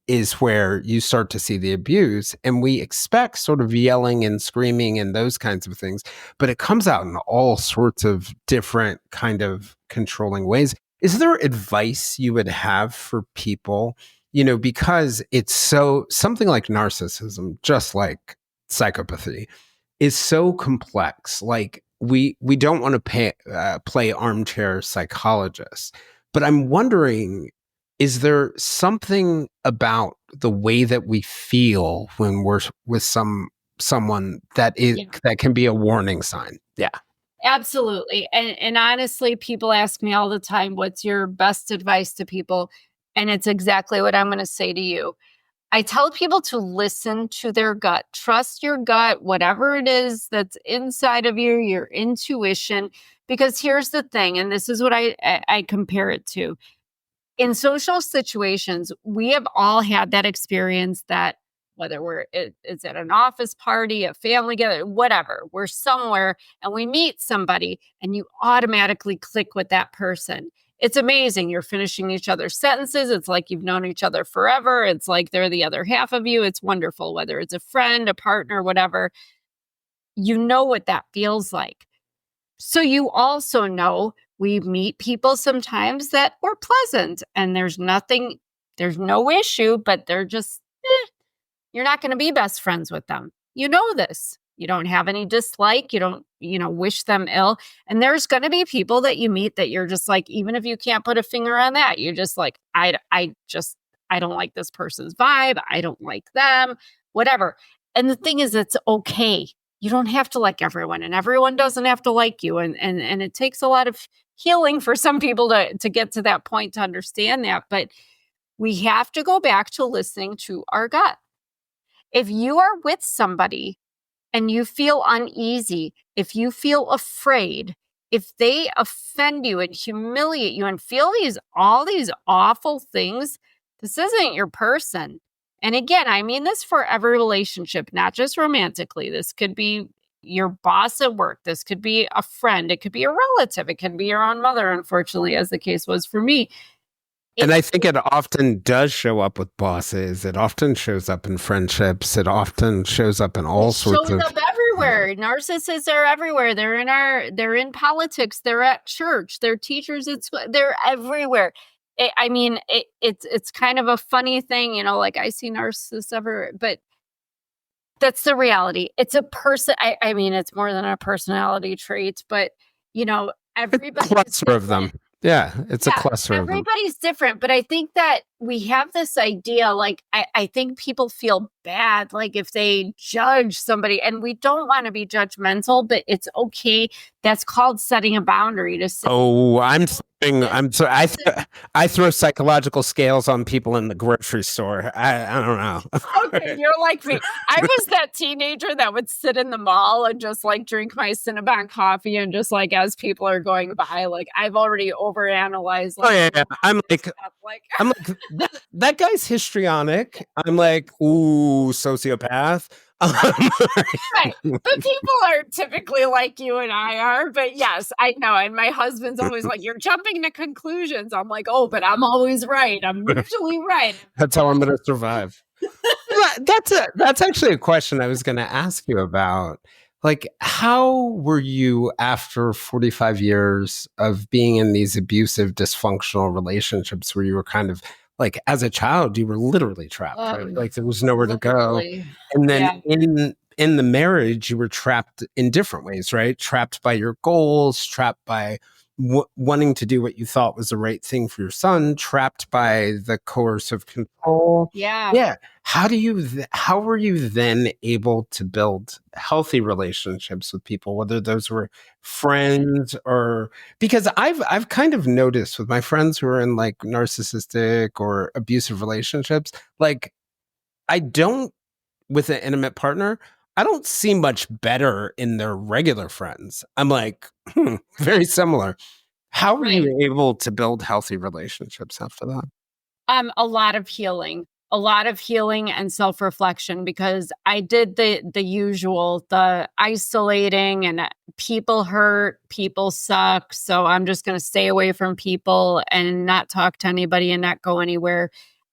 is where you start to see the abuse. And we expect sort of yelling and screaming and those kinds of things, but it comes out in all sorts of different kind of controlling ways. Is there advice you would have for people, because it's something like narcissism, just like psychopathy, is so complex. Like, we don't want to play armchair psychologists, but I'm wondering, is there something about the way that we feel when we're with someone that can be a warning sign? Yeah. Absolutely. And honestly, people ask me all the time, what's your best advice to people? And it's exactly what I'm going to say to you. I tell people to listen to their gut. Trust your gut, whatever it is that's inside of you, your intuition. Because here's the thing, and this is what I compare it to. In social situations, we have all had that experience that whether it's at an office party, a family gathering, whatever, we're somewhere and we meet somebody and you automatically click with that person. It's amazing. You're finishing each other's sentences. It's like you've known each other forever. It's like they're the other half of you. It's wonderful, whether it's a friend, a partner, whatever. You know what that feels like. So you also know we meet people sometimes that were pleasant and there's no issue, but they're just, you're not going to be best friends with them. You know this. You don't have any dislike. You don't, wish them ill. And there's going to be people that you meet that you're just like, even if you can't put a finger on that, you're just like, I don't like this person's vibe. I don't like them, whatever. And the thing is, it's okay. You don't have to like everyone, and everyone doesn't have to like you. And it takes a lot of healing for some people to get to that point to understand that. But we have to go back to listening to our gut. If you are with somebody and you feel uneasy, if you feel afraid, if they offend you and humiliate you and feel all these awful things, this isn't your person. And again, I mean this for every relationship, not just romantically. This could be your boss at work. This could be a friend. It could be a relative. It can be your own mother, unfortunately, as the case was for me. And I think it often does show up with bosses. It often shows up in friendships. It often shows up in all sorts of... It shows up everywhere. Narcissists are everywhere. They're in politics. They're at church. They're teachers at school. They're everywhere. It's kind of a funny thing, like I see narcissists everywhere, but that's the reality. It's a person. I mean, it's more than a personality trait, but everybody's a cluster of them. Yeah, it's a cluster of them. Everybody's different, but I think that we have this idea, like, I think people feel bad, like, if they judge somebody, and we don't want to be judgmental, but it's okay. That's called setting a boundary to say, I throw psychological scales on people in the grocery store. I don't know. Okay, you're like me. I was that teenager that would sit in the mall and just like drink my Cinnabon coffee and just like as people are going by, like I've already overanalyzed. Like, I'm like that guy's histrionic. I'm like, ooh, sociopath. Right. But people are typically like you and I are. But yes, I know. And my husband's always like, you're jumping to conclusions. I'm like, oh, but I'm always right. I'm usually right. That's how I'm going to survive. That's actually a question I was going to ask you about. Like, how were you after 45 years of being in these abusive, dysfunctional relationships where you were kind of like, as a child, you were literally trapped, right? Like there was nowhere to go. Literally. And then Yeah. in the marriage, you were trapped in different ways, right? Trapped by your goals, trapped by wanting to do what you thought was the right thing for your son, trapped by the coercive control. Yeah. Yeah. How were you then able to build healthy relationships with people, whether those were friends or because I've kind of noticed with my friends who are in like narcissistic or abusive relationships, like I don't with an intimate partner, I don't see much better in their regular friends. I'm like, very similar. How were Right. you able to build healthy relationships after that? A lot of healing and self-reflection because I did the usual, the isolating and people hurt, people suck. So I'm just going to stay away from people and not talk to anybody and not go anywhere.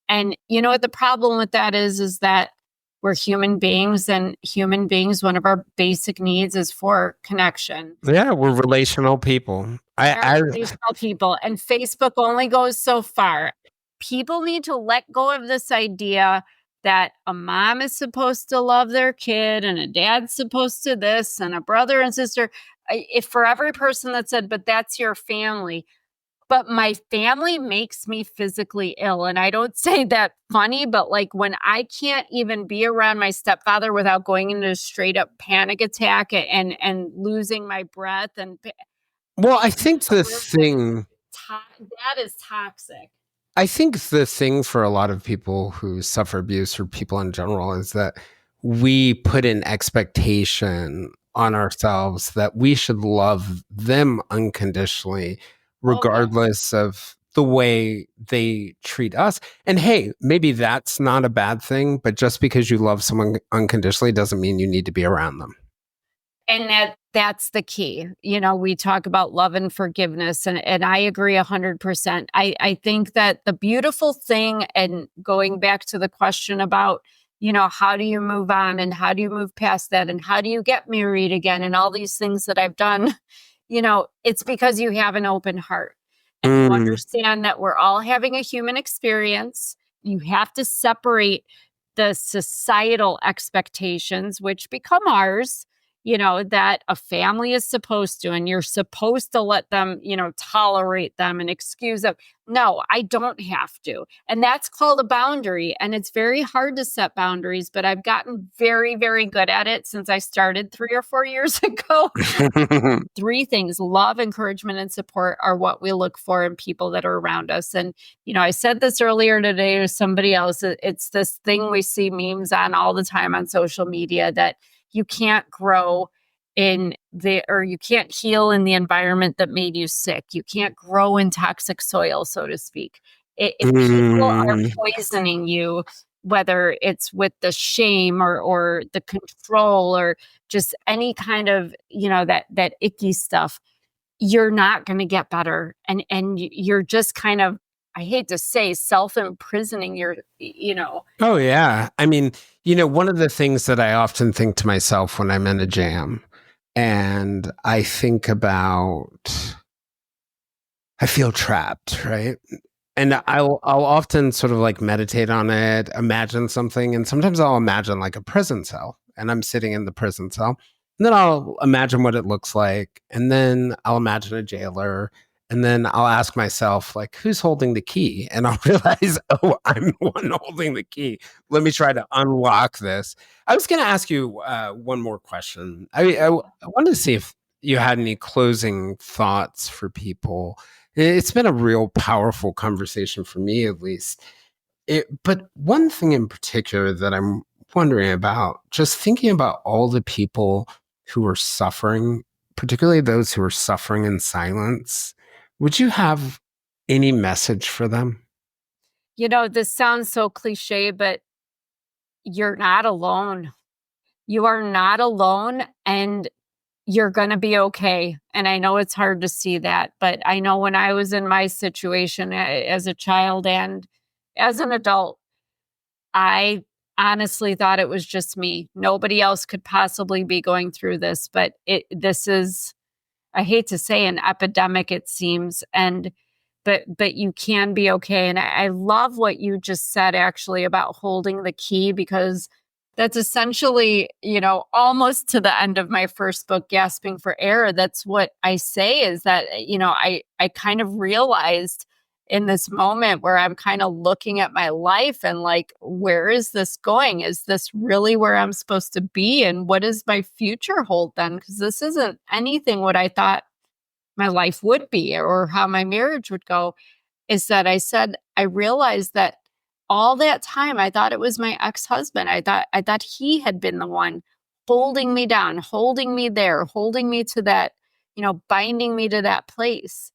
And you know what the problem with that is that we're human beings and human beings, one of our basic needs is for connection. Yeah, we're relational people. Are relational people, and Facebook only goes so far. People need to let go of this idea that a mom is supposed to love their kid and a dad's supposed to this and a brother and sister. If for every person that said, but that's your family, but my family makes me physically ill. And I don't say that funny, but like when I can't even be around my stepfather without going into a straight up panic attack and losing my breath and well, I think the thing that is toxic. I think the thing for a lot of people who suffer abuse or people in general is that we put an expectation on ourselves that we should love them unconditionally, Oh, yeah. regardless of the way they treat us. And hey, maybe that's not a bad thing, but just because you love someone unconditionally doesn't mean you need to be around them. And that's the key. You know, we talk about love and forgiveness, and I agree 100%. I think that the beautiful thing, and going back to the question about, you know, how do you move on and how do you move past that and how do you get married again and all these things that I've done, you know, it's because you have an open heart and you understand that we're all having a human experience. You have to separate the societal expectations, which become ours, you know, that a family is supposed to, and you're supposed to let them, you know, tolerate them and excuse them. No, I don't have to. And that's called a boundary. And it's very hard to set boundaries, but I've gotten very, very good at it since I started 3 or 4 years ago. 3 things: love, encouragement, and support are what we look for in people that are around us. And, you know, I said this earlier today to somebody else. It's this thing we see memes on all the time on social media that you can't grow or you can't heal in the environment that made you sick. You can't grow in toxic soil, so to speak. If people are poisoning you, whether it's with the shame or the control or just any kind of, you know, that icky stuff, you're not going to get better. And you're just kind of, I hate to say, self-imprisoning your, you know. Oh, yeah. I mean, you know, one of the things that I often think to myself when I'm in a jam and I think about, I feel trapped, right? And I'll often sort of like meditate on it, imagine something. And sometimes I'll imagine like a prison cell and I'm sitting in the prison cell. And then I'll imagine what it looks like. And then I'll imagine a jailer. And then I'll ask myself, like, who's holding the key? And I'll realize, oh, I'm the one holding the key. Let me try to unlock this. I was going to ask you one more question. I wanted to see if you had any closing thoughts for people. It's been a real powerful conversation for me, at least. But one thing in particular that I'm wondering about, just thinking about all the people who are suffering, particularly those who are suffering in silence, would you have any message for them? You know, this sounds so cliche, but you're not alone. You are not alone, and you're going to be okay. And I know it's hard to see that, but I know when I was in my situation as a child and as an adult, I honestly thought it was just me. Nobody else could possibly be going through this, but this is, I hate to say, an epidemic, it seems. But you can be okay. And I love what you just said, actually, about holding the key, because that's essentially, almost to the end of my first book, Gasping for Air. That's what I say, is that, I kind of realized in this moment where I'm kind of looking at my life and like, where is this going? Is this really where I'm supposed to be? And what does my future hold then? Because this isn't anything what I thought my life would be or how my marriage would go. Is that I realized that all that time, I thought it was my ex-husband. I thought he had been the one holding me down, holding me there, holding me to that, binding me to that place.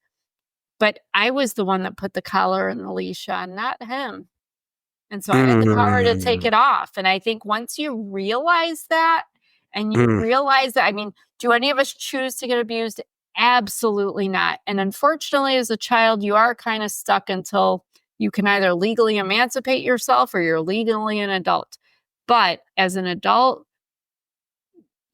But I was the one that put the collar and the leash on, not him. And so I had the power to take it off. And I think once you realize that, and you realize that, do any of us choose to get abused? Absolutely not. And unfortunately, as a child, you are kind of stuck until you can either legally emancipate yourself or you're legally an adult. But as an adult,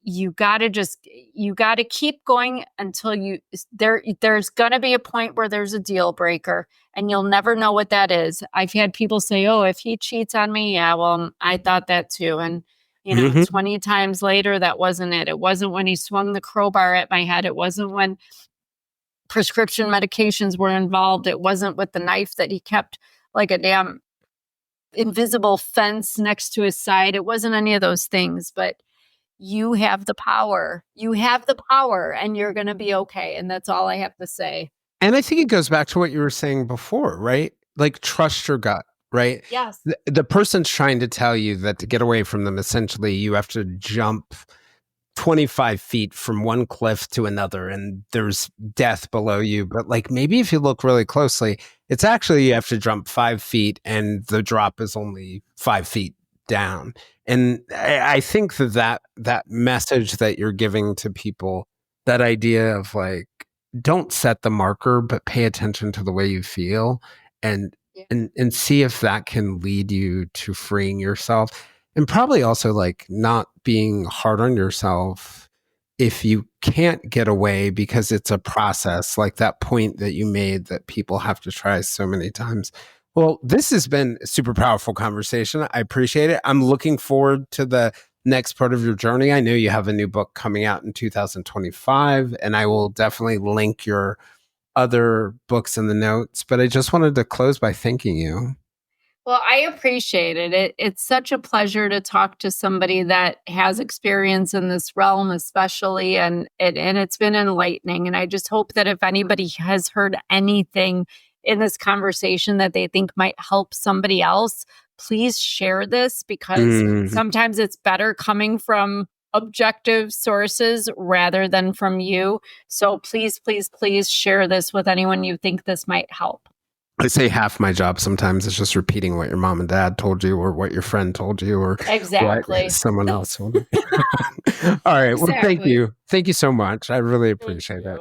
you got to keep going until there's going to be a point where there's a deal breaker, and you'll never know what that is. I've had people say, oh, if he cheats on me, yeah, well, I thought that too. And 20 times later, that wasn't it. It wasn't when he swung the crowbar at my head. It wasn't when prescription medications were involved. It wasn't with the knife that he kept like a damn invisible fence next to his side. It wasn't any of those things, but you have the power. You have the power, and you're going to be okay. And that's all I have to say. And I think it goes back to what you were saying before, right? Like, trust your gut, right? Yes. The person's trying to tell you that to get away from them, essentially, you have to jump 25 feet from one cliff to another, and there's death below you. But like, maybe if you look really closely, it's actually you have to jump 5 feet, and the drop is only 5 feet down. And I think that message that you're giving to people, that idea of like, don't set the marker, but pay attention to the way you feel, and see if that can lead you to freeing yourself. And probably also like not being hard on yourself if you can't get away, because it's a process, like that point that you made that people have to try so many times. Well, this has been a super powerful conversation. I appreciate it. I'm looking forward to the next part of your journey. I know you have a new book coming out in 2025, and I will definitely link your other books in the notes. But I just wanted to close by thanking you. Well, I appreciate it. It's such a pleasure to talk to somebody that has experience in this realm, especially, and it's been enlightening. And I just hope that if anybody has heard anything in this conversation that they think might help somebody else, please share this, because sometimes it's better coming from objective sources rather than from you. So please, please, please share this with anyone you think this might help. I say half my job sometimes is just repeating what your mom and dad told you, or what your friend told you, or exactly what someone else told you. All right. Well, thank you. Thank you so much. I really appreciate it.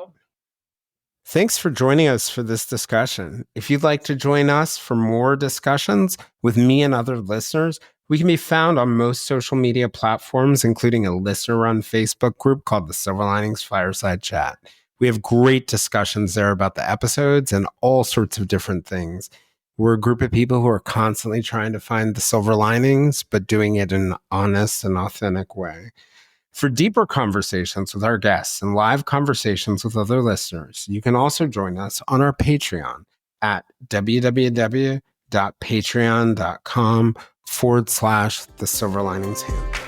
Thanks for joining us for this discussion. If you'd like to join us for more discussions with me and other listeners, we can be found on most social media platforms, including a listener-run Facebook group called the Silver Linings Fireside Chat. We have great discussions there about the episodes and all sorts of different things. We're a group of people who are constantly trying to find the silver linings, but doing it in an honest and authentic way. For deeper conversations with our guests and live conversations with other listeners, you can also join us on our Patreon at www.patreon.com/The Silver Linings Handbook.